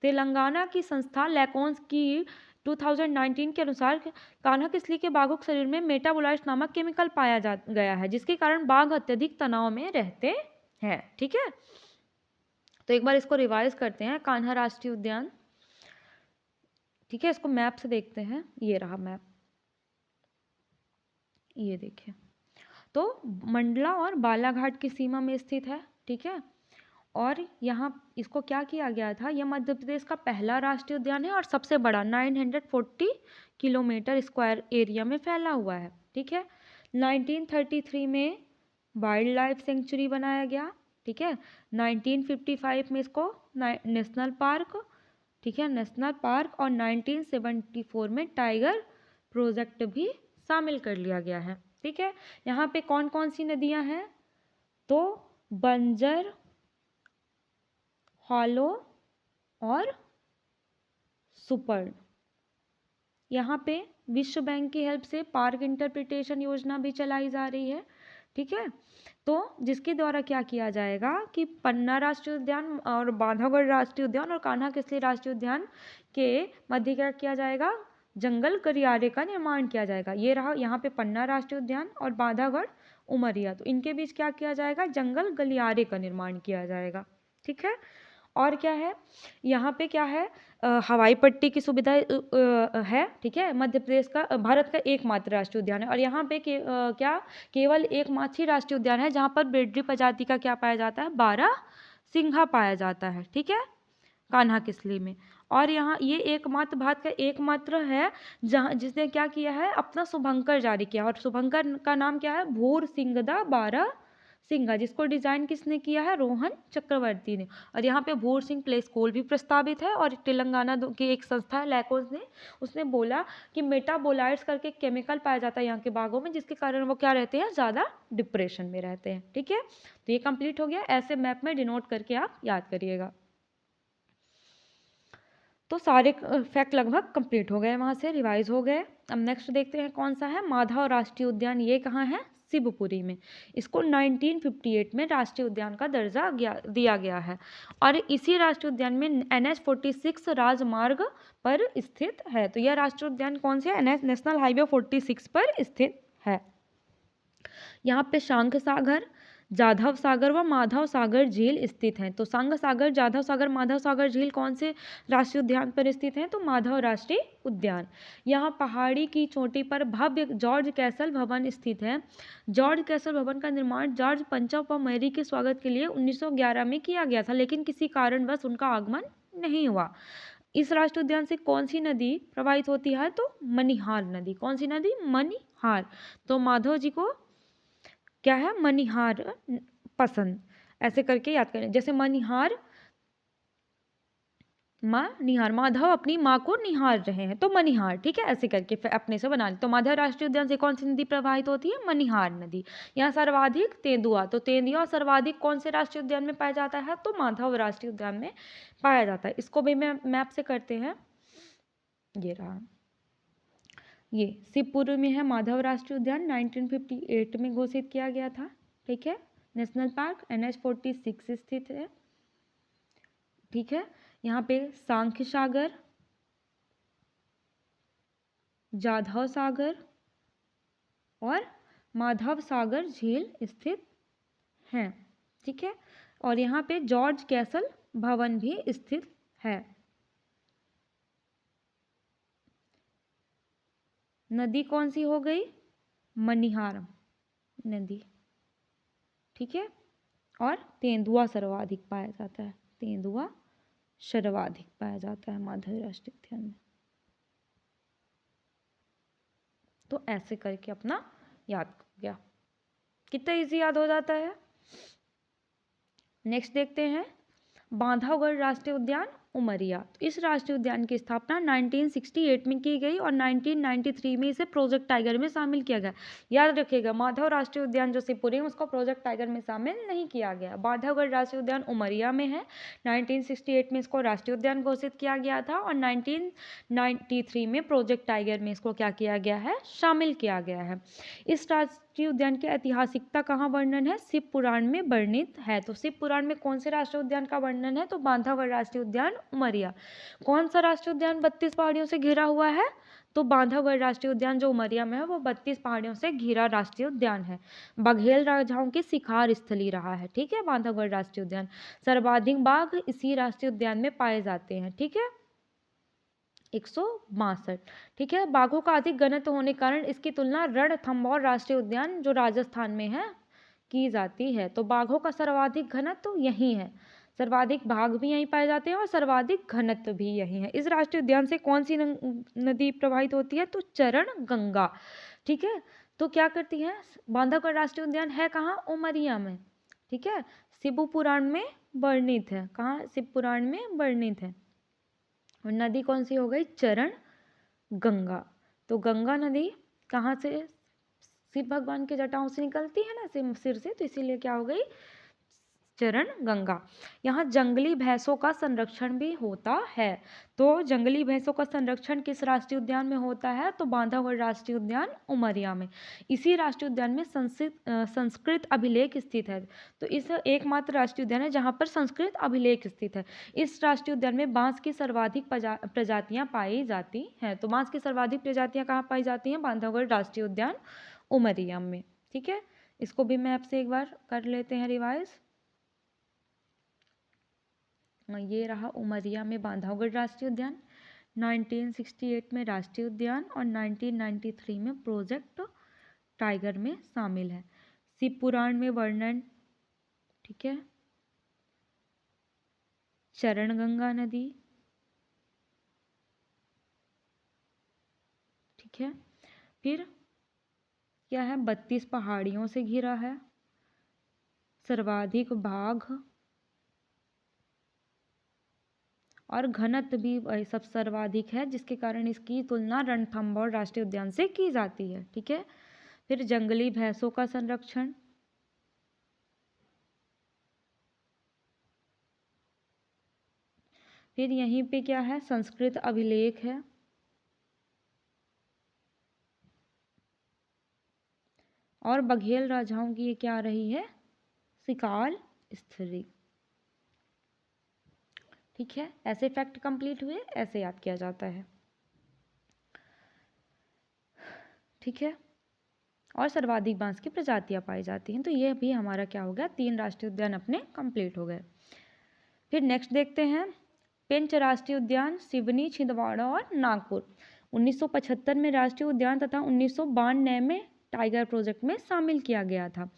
तेलंगाना की संस्था लैकॉन्स की 2019 के अनुसार कान्हा किसली के बाघों के शरीर में मेटाबोलाइट्स नामक केमिकल पाया गया है, जिसके कारण बाघ अत्यधिक तनाव में रहते हैं। ठीक है, तो एक बार इसको रिवाइज करते हैं, कान्हा राष्ट्रीय उद्यान। ठीक है, इसको मैप से देखते हैं, ये रहा मैप, ये देखिए। तो मंडला और बालाघाट की सीमा में स्थित है। ठीक है, और यहाँ इसको क्या किया गया था, यह मध्य प्रदेश का पहला राष्ट्रीय उद्यान है और सबसे बड़ा 940 किलोमीटर स्क्वायर एरिया में फैला हुआ है। ठीक है, 1933 में वाइल्ड लाइफ सेंचुरी बनाया गया। ठीक है, 1955 में इसको नेशनल पार्क, ठीक है, नेशनल पार्क, और 1974 में टाइगर प्रोजेक्ट भी शामिल कर लिया गया है। ठीक है, यहाँ पे कौन कौन सी नदियाँ हैं, तो बंजर, हॉलो और सुपर्ण। यहाँ पे विश्व बैंक की हेल्प से पार्क इंटरप्रिटेशन योजना भी चलाई जा रही है। ठीक है, तो जिसके द्वारा क्या किया जाएगा कि पन्ना राष्ट्रीय उद्यान और बांधवगढ़ राष्ट्रीय उद्यान और कान्हा किसली राष्ट्रीय उद्यान के मध्य क्या किया जाएगा, जंगल गलियारे का निर्माण किया जाएगा। ये रहा यहाँ पे पन्ना राष्ट्रीय उद्यान और बांधवगढ़ उमरिया, तो इनके बीच क्या किया जाएगा, जंगल गलियारे का निर्माण किया जाएगा। ठीक है, और क्या है, यहाँ पे क्या है, हवाई पट्टी की सुविधा है। ठीक है, मध्य प्रदेश का भारत का एकमात्र राष्ट्रीय उद्यान है, और यहाँ पे क्या केवल एकमात्र ही राष्ट्रीय उद्यान है जहाँ पर ब्रेडरी प्रजाति का क्या पाया जाता है, 12 सिंघा पाया जाता है। ठीक है, कान्हा किसली में। और यहाँ ये एकमात्र भारत का एकमात्र है जहाँ जिसने क्या किया है, अपना शुभंकर जारी किया, और शुभंकर का नाम क्या है, भूरसिंघा 12 सिंघा, जिसको डिजाइन किसने किया है, रोहन चक्रवर्ती ने। और यहाँ पे भूर सिंह प्ले स्कूल भी प्रस्तावित है, और तेलंगाना की एक संस्था है लैकोस ने, उसने बोला कि मेटाबोलाइट्स करके केमिकल पाया जाता है यहाँ के बाघों में, जिसके कारण वो क्या रहते हैं, ज़्यादा डिप्रेशन में रहते हैं। ठीक है, तो ये कंप्लीट हो गया, ऐसे मैप में डिनोट करके आप याद करिएगा। तो सारे फैक्ट लगभग कंप्लीट हो गए, वहाँ से रिवाइज हो गए। अब नेक्स्ट देखते हैं कौन सा है, माधव राष्ट्रीय उद्यान। ये कहाँ है, शिवपुरी में। इसको 1958 में राष्ट्रीय उद्यान का दर्जा दिया गया है, और इसी राष्ट्रीय उद्यान में NH46 राजमार्ग पर स्थित है। तो यह राष्ट्रीय उद्यान कौन से है, नेशनल हाईवे 46 पर स्थित है। यहाँ पे शंख सागर, जाधव सागर व माधव सागर झील स्थित हैं। तो शंख सागर, जाधव सागर, माधव सागर झील कौन से राष्ट्रीय उद्यान पर स्थित हैं, तो माधव राष्ट्रीय उद्यान। यहाँ पहाड़ी की चोटी पर भव्य जॉर्ज कैसल भवन स्थित है। जॉर्ज कैसल भवन का निर्माण जॉर्ज पंचम व मैरी के स्वागत के लिए 1911 में किया गया था, लेकिन किसी कारणवश उनका आगमन नहीं हुआ। इस राष्ट्रीय उद्यान से कौन सी नदी प्रवाहित होती है, तो मनिहार नदी। कौन सी नदी, मनिहार। तो माधव जी को क्या है, मनिहार पसंद, ऐसे करके याद करें। जैसे मनिहार, माँ निहार, माधव अपनी माँ को निहार रहे हैं, तो मनिहार। ठीक है, ऐसे करके अपने से बना ले। तो माधव राष्ट्रीय उद्यान से कौन सी नदी प्रवाहित होती है, मनिहार नदी। यहाँ सर्वाधिक तेंदुआ, तो तेंदुआ सर्वाधिक कौन से राष्ट्रीय उद्यान में पाया जाता है, तो माधव राष्ट्रीय उद्यान में पाया जाता है। इसको भी मैं मैप से करते हैं, ये रहा, ये शिवपुरी में है माधव राष्ट्रीय उद्यान, 1958 में घोषित किया गया था। ठीक है, नेशनल पार्क NH46 स्थित है। ठीक है, यहाँ पे सांख्य सागर, जाधव सागर और माधव सागर झील स्थित हैं। ठीक है, और यहाँ पे जॉर्ज कैसल भवन भी स्थित है। नदी कौन सी हो गई? मनिहार नदी, ठीक है। और तेंदुआ सर्वाधिक पाया जाता है, तेंदुआ सर्वाधिक पाया जाता है माधव राष्ट्रीय उद्यान में। तो ऐसे करके अपना याद हो गया, कितना इजी याद हो जाता है। नेक्स्ट देखते हैं बांधवगढ़ राष्ट्रीय उद्यान उमरिया। तो इस राष्ट्रीय उद्यान की स्थापना 1968 में की गई और 1993 में इसे प्रोजेक्ट टाइगर में शामिल किया गया। याद रखिएगा, माधव राष्ट्रीय उद्यान जो शिवपुरी है उसको प्रोजेक्ट टाइगर में शामिल नहीं किया गया। बांधवगढ़ राष्ट्रीय उद्यान उमरिया में है। 1968 में इसको राष्ट्रीय उद्यान घोषित किया गया था और 1993 में प्रोजेक्ट टाइगर में इसको क्या किया गया है? शामिल किया गया है। इस राष्ट्रीय उद्यान की ऐतिहासिकता कहाँ वर्णन है? शिव पुराण में वर्णित है। तो शिव पुराण में कौन से राष्ट्रीय उद्यान का वर्णन है? तो बांधवगढ़ राष्ट्रीय उद्यान उमरिया। कौन सा राष्ट्रीय उद्यान 32 पहाड़ियों से घिरा हुआ है? तो बांधवगढ़ राष्ट्रीय उद्यान जो उमरिया में है वो 32 पहाड़ियों से घिरा राष्ट्रीय उद्यान है। बघेल राजाओं की शिकार स्थली रहा है, ठीक है, बांधवगढ़ राष्ट्रीय उद्यान। सर्वाधिक बाघ इसी राष्ट्रीय उद्यान में पाए जाते हैं, ठीक है, 162, ठीक है। बाघों का अधिक घनत्व होने के कारण इसकी तुलना रणथंभौर राष्ट्रीय उद्यान जो राजस्थान में है की जाती है। तो बाघों का सर्वाधिक घनत्व यही है, सर्वाधिक बाघ भी यहीं पाए जाते हैं और सर्वाधिक घनत्व भी यही है। इस राष्ट्रीय उद्यान से कौन सी नदी प्रवाहित होती है? तो चरण गंगा, ठीक है। तो क्या करती है? बांधवगढ़ राष्ट्रीय उद्यान है कहाँ? उमरिया में, ठीक है। शिव पुराण में वर्णित है, कहाँ? शिव पुराण में वर्णित है। और नदी कौन सी हो गई? चरण गंगा। तो गंगा नदी कहाँ से? शिव भगवान के जटाओं से निकलती है ना, सिर से, तो इसीलिए क्या हो गई? चरण गंगा। यहाँ जंगली भैंसों का संरक्षण भी होता है। तो जंगली भैंसों का संरक्षण किस राष्ट्रीय उद्यान में होता है? तो बांधवगढ़ राष्ट्रीय उद्यान उमरिया में। इसी राष्ट्रीय उद्यान में संस्कृत अभिलेख स्थित है। तो इस एकमात्र राष्ट्रीय उद्यान है जहाँ पर संस्कृत अभिलेख स्थित है। इस राष्ट्रीय उद्यान में बांस की सर्वाधिक प्रजातियां पाई जाती हैं। तो बांस की सर्वाधिक प्रजातियां कहाँ पाई जाती हैं? बांधवगढ़ राष्ट्रीय उद्यान उमरिया में, ठीक है। इसको भी मैप से एक बार कर लेते हैं रिवाइज। ये रहा उमरिया में बांधवगढ़ राष्ट्रीय उद्यान, 1968 में राष्ट्रीय उद्यान और 1993 में प्रोजेक्ट टाइगर में शामिल है। शिव पुराण में वर्णन, ठीक है, चरण गंगा नदी, ठीक है। फिर क्या है? 32 पहाड़ियों से घिरा है, सर्वाधिक बाघ और घनत्व भी सब सर्वाधिक है, जिसके कारण इसकी तुलना रणथंभौर राष्ट्रीय उद्यान से की जाती है, ठीक है। फिर जंगली भैंसों का संरक्षण, फिर यहीं पे क्या है? संस्कृत अभिलेख है, और बघेल राजाओं की ये क्या रही है? शिकार स्थली, ठीक है। ऐसे फैक्ट कंप्लीट हुए, ऐसे याद किया जाता है, ठीक है। और सर्वाधिक बांस की प्रजातियां पाई जाती हैं। तो ये भी हमारा क्या हो गया? 3 राष्ट्रीय उद्यान अपने कंप्लीट हो गए। फिर नेक्स्ट देखते हैं पेंच राष्ट्रीय उद्यान सिवनी, छिंदवाड़ा और नागपुर। 1975 में राष्ट्रीय उद्यान तथा 1992 में टाइगर प्रोजेक्ट में शामिल किया गया था।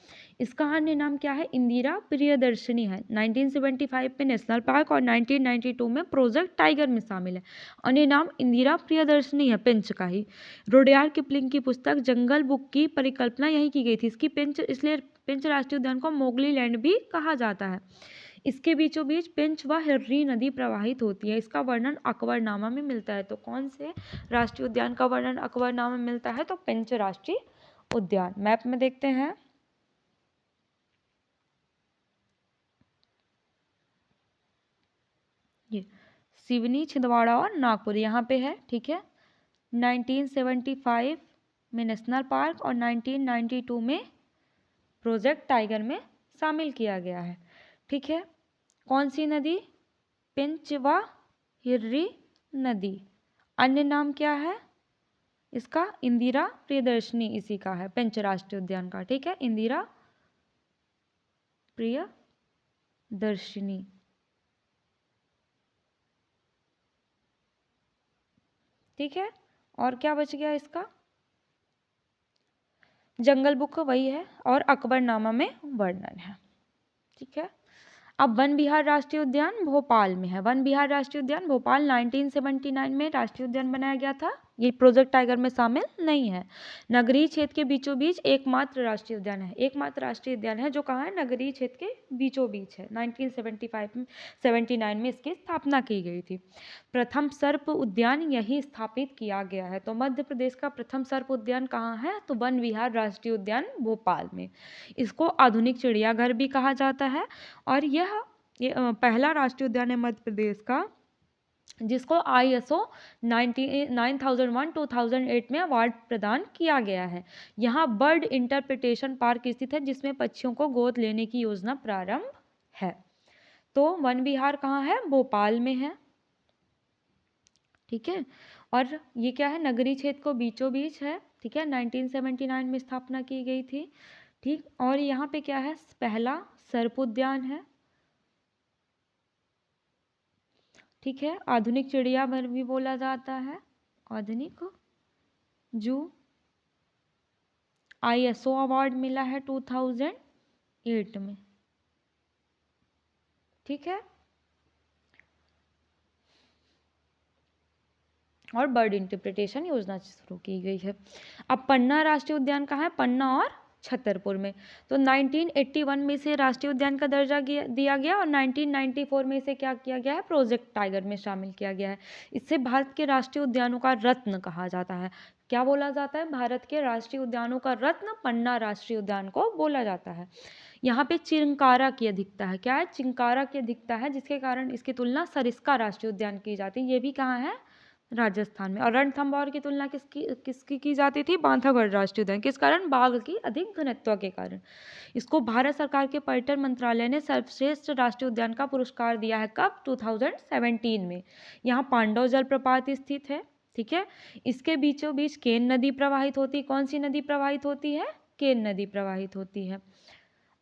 इसका अन्य नाम क्या है? इंदिरा प्रियदर्शनी है। 1975 में नेशनल पार्क और 1992 में प्रोजेक्ट टाइगर में शामिल है। अन्य नाम इंदिरा प्रियदर्शनी है, पेंच का ही। रुडयार्ड किपलिंग की पुस्तक जंगल बुक की परिकल्पना यही की गई थी। इसकी पेंच, इसलिए पेंच राष्ट्रीय उद्यान को मोगली लैंड भी कहा जाता है। इसके बीचों बीच पेंच व हिर्री नदी प्रवाहित होती है। इसका वर्णन अकबरनामा में मिलता है। तो कौन से राष्ट्रीय उद्यान का वर्णन अकबरनामा में मिलता है? तो पेंच राष्ट्रीय उद्यान। मैप में देखते हैं, ये सिवनी, छिंदवाड़ा और नागपुर यहाँ पे है, ठीक है। 1975 में नेशनल पार्क और 1992 में प्रोजेक्ट टाइगर में शामिल किया गया है, ठीक है। कौन सी नदी? पेंच व हिर्री नदी। अन्य नाम क्या है इसका? इंदिरा प्रियदर्शनी, इसी का है पेंच राष्ट्रीय उद्यान का, ठीक है, इंदिरा प्रियदर्शनी। ठीक है। और क्या बच गया इसका? जंगल बुक वही है और अकबरनामा में वर्णन है। ठीक है। अब वन विहार राष्ट्रीय उद्यान भोपाल में है। वन विहार राष्ट्रीय उद्यान भोपाल 1979 में राष्ट्रीय उद्यान बनाया गया था। ये प्रोजेक्ट टाइगर में शामिल नहीं है। नगरीय क्षेत्र के बीचों बीच एकमात्र राष्ट्रीय उद्यान है। एकमात्र राष्ट्रीय उद्यान है जो कहाँ है? नगरीय क्षेत्र के बीचों बीच है। 1979 में इसकी स्थापना की गई थी। प्रथम सर्प उद्यान यही स्थापित किया गया है। तो मध्य प्रदेश का प्रथम सर्प उद्यान कहाँ है? तो वन विहार राष्ट्रीय उद्यान भोपाल में। इसको आधुनिक चिड़ियाघर भी कहा जाता है और यह पहला राष्ट्रीय उद्यान है मध्य प्रदेश का जिसको ISO 9001-2008 में अवार्ड प्रदान किया गया है। यहाँ बर्ड इंटरप्रिटेशन पार्क स्थित है जिसमें पक्षियों को गोद लेने की योजना प्रारंभ है। तो वन विहार कहाँ है? भोपाल में है। ठीक है। और ये क्या है? नगरीय क्षेत्र को बीचों बीच है। ठीक है। 1979 में स्थापना की गई थी। ठीक। और यहाँ पे क्या है? पहला सर्प उद्यान है। ठीक है। आधुनिक चिड़ियाघर भी बोला जाता है। आधुनिक जू। ISO अवार्ड मिला है 2008 में। ठीक है। और बर्ड इंटरप्रिटेशन योजना शुरू की गई है। अब पन्ना राष्ट्रीय उद्यान कहाँ है? पन्ना और छतरपुर में। तो 1981 में इसे राष्ट्रीय उद्यान का दर्जा दिया गया और 1994 में इसे क्या किया गया है? प्रोजेक्ट टाइगर में शामिल किया गया है। इसे भारत के राष्ट्रीय उद्यानों का रत्न कहा जाता है। क्या बोला जाता है? भारत के राष्ट्रीय उद्यानों का रत्न पन्ना राष्ट्रीय उद्यान को बोला जाता है। यहाँ पे चिंकारा की अधिकता है। क्या है? चिंकारा की अधिकता है जिसके कारण इसकी तुलना सरिस्का राष्ट्रीय उद्यान की जाती है। ये भी कहाँ है? राजस्थान में। और रणथंभौर की तुलना किसकी की जाती थी? बांधवगढ़ राष्ट्रीय उद्यान। किस कारण? बाघ की अधिक घनत्व के कारण। इसको भारत सरकार के पर्यटन मंत्रालय ने सर्वश्रेष्ठ राष्ट्रीय उद्यान का पुरस्कार दिया है। कब? 2017 में। यहाँ पांडव जलप्रपात स्थित है। ठीक है। इसके बीचों बीच केन नदी प्रवाहित होती है। कौन सी नदी प्रवाहित होती है? केन नदी प्रवाहित होती है।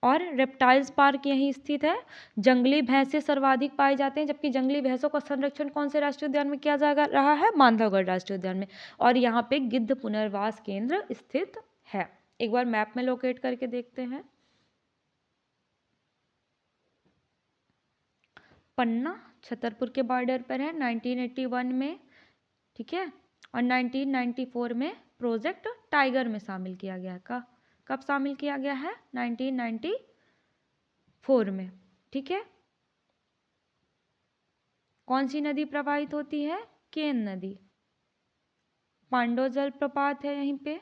और रेप्टाइल्स पार्क यहीं स्थित है। जंगली भैंसे सर्वाधिक पाए जाते हैं जबकि जंगली भैंसों का संरक्षण कौन से राष्ट्रीय उद्यान में किया जा रहा है? बांधवगढ़ राष्ट्रीय उद्यान में। और यहाँ पे गिद्ध पुनर्वास केंद्र स्थित है। एक बार मैप में लोकेट करके देखते हैं। पन्ना छतरपुर के बॉर्डर पर है 1981 में। ठीक है। और 1994 में प्रोजेक्ट टाइगर में शामिल किया गया है। कब शामिल किया गया है? 1994 में। ठीक है। कौन सी नदी प्रवाहित होती है? केन नदी। पांडव जलप्रपात है यहीं पे।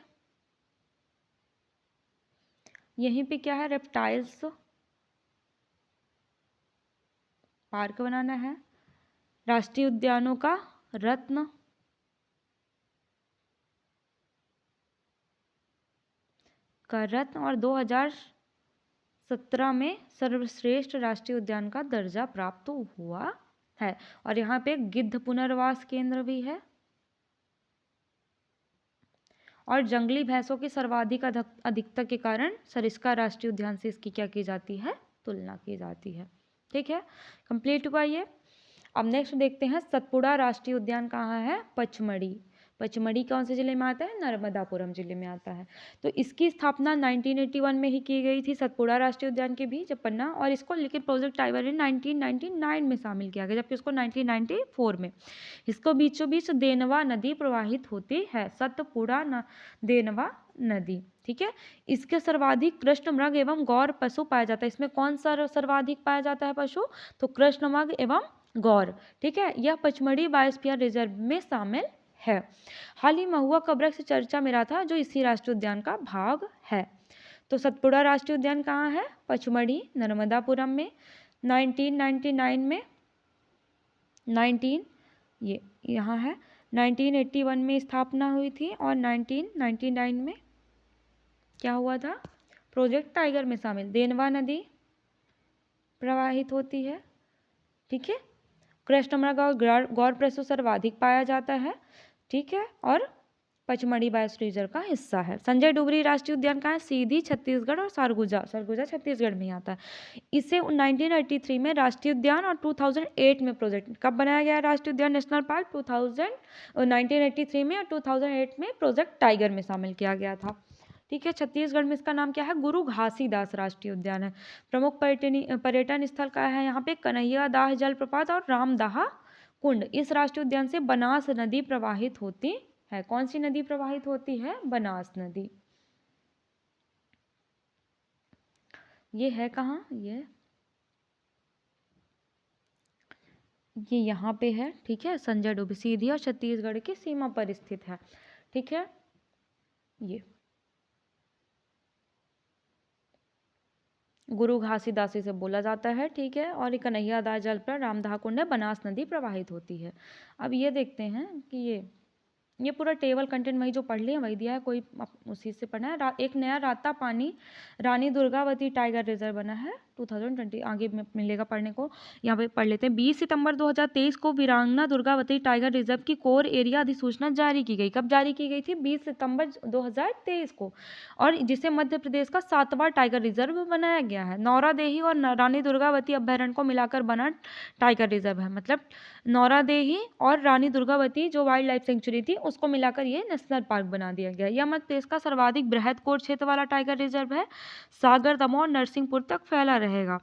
यहीं पे क्या है? रेप्टाइल्स पार्क बनाना है। राष्ट्रीय उद्यानों का रत्न और 2017 में सर्वश्रेष्ठ राष्ट्रीय उद्यान का दर्जा प्राप्त हुआ है। और यहाँ पे गिद्ध पुनर्वास केंद्र भी है। और जंगली भैंसों की सर्वाधिक अधिकता के कारण सरिस्का राष्ट्रीय उद्यान से इसकी क्या की जाती है? तुलना की जाती है। ठीक है। कंप्लीट हुआ ये। अब नेक्स्ट देखते हैं सतपुड़ा राष्ट्रीय उद्यान कहाँ है? पचमढ़ी। पचमढ़ी कौन से जिले में आता है? नर्मदापुरम जिले में आता है। तो इसकी स्थापना 1981 में ही की गई थी सतपुड़ा राष्ट्रीय उद्यान के भी जब पन्ना। और इसको लेकिन प्रोजेक्ट टाइगर ने 1999 में शामिल किया गया जबकि उसको 1994 में। इसको बीचों बीच देनवा नदी प्रवाहित होती है। सतपुड़ा देनवा नदी। ठीक है। इसके सर्वाधिक कृष्ण मृग एवं गौर पशु पाया जाता है। इसमें कौन सा सर्वाधिक पाया जाता है पशु? तो कृष्ण मृग एवं गौर। ठीक है। यह पचमढ़ी बायोस्फीयर रिजर्व में शामिल है। हाल ही महुआ का वृक्ष चर्चा में रहा था जो इसी राष्ट्रीय उद्यान का भाग है। तो सतपुड़ा राष्ट्रीय उद्यान कहाँ है? पचमढ़ी नर्मदापुरम में। 1999 में ये यहाँ है 1981 में स्थापना हुई थी और 1999 में क्या हुआ था? प्रोजेक्ट टाइगर में शामिल। देनवा नदी प्रवाहित होती है। ठीक है। कृष्ण मृग और गौर पशु सर्वाधिक पाया जाता है। ठीक है। और पचमढ़ी बायोस्फीयर रिजर्व का हिस्सा है। संजय डुबरी राष्ट्रीय उद्यान कहाँ है? सीधी छत्तीसगढ़ और सरगुजा, सरगुजा छत्तीसगढ़ में आता है। इसे 1983 में राष्ट्रीय उद्यान और 2008 में प्रोजेक्ट कब बनाया गया राष्ट्रीय उद्यान नेशनल पार्क? 1983 में और 2008 में प्रोजेक्ट टाइगर में शामिल किया गया था। ठीक है। छत्तीसगढ़ में इसका नाम क्या है? गुरु घासीदास राष्ट्रीय उद्यान है। प्रमुख पर्यटन स्थल का है यहाँ पे कन्हैया दाह जलप्रपात और रामदाहा कुंड। इस राष्ट्रीय उद्यान से बनास नदी प्रवाहित होती है। कौन सी नदी प्रवाहित होती है? बनास नदी। ये है कहाँ? ये यहाँ पे है। ठीक है। संजय डुबरी सीधी और छत्तीसगढ़ की सीमा पर स्थित है। ठीक है। ये गुरु घासीदासी से बोला जाता है। ठीक है। और ये कन्हैया दाह जल पर रामदाह कुंड है, बनास नदी प्रवाहित होती है। अब ये देखते हैं कि ये पूरा टेबल कंटेंट वही जो पढ़ लिया वही दिया है, कोई उसी से पढ़ना है। एक नया राता पानी रानी दुर्गावती टाइगर रिजर्व बना है 2020, आगे में मिलेगा पढ़ने को, यहाँ पे पढ़ लेते हैं। 20 सितंबर 2023 को वीरांगना दुर्गावती टाइगर रिजर्व की कोर एरिया अधिसूचना जारी की गई। कब जारी की गई थी? 20 सितंबर 2023 को, और जिसे मध्य प्रदेश का 7वां टाइगर रिजर्व बनाया गया है। नौरादेही और रानी दुर्गावती अभ्यारण्य को मिलाकर बना टाइगर रिजर्व है। मतलब नौरादेही और रानी दुर्गावती जो वाइल्ड लाइफ सेंचुरी थी उसको मिलाकर ये नेशनल पार्क बना दिया गया। यह मध्य प्रदेश का सर्वाधिक बृहद कोर क्षेत्र वाला टाइगर रिजर्व है। सागर, दमोह और नरसिंहपुर तक फैला रहेगा।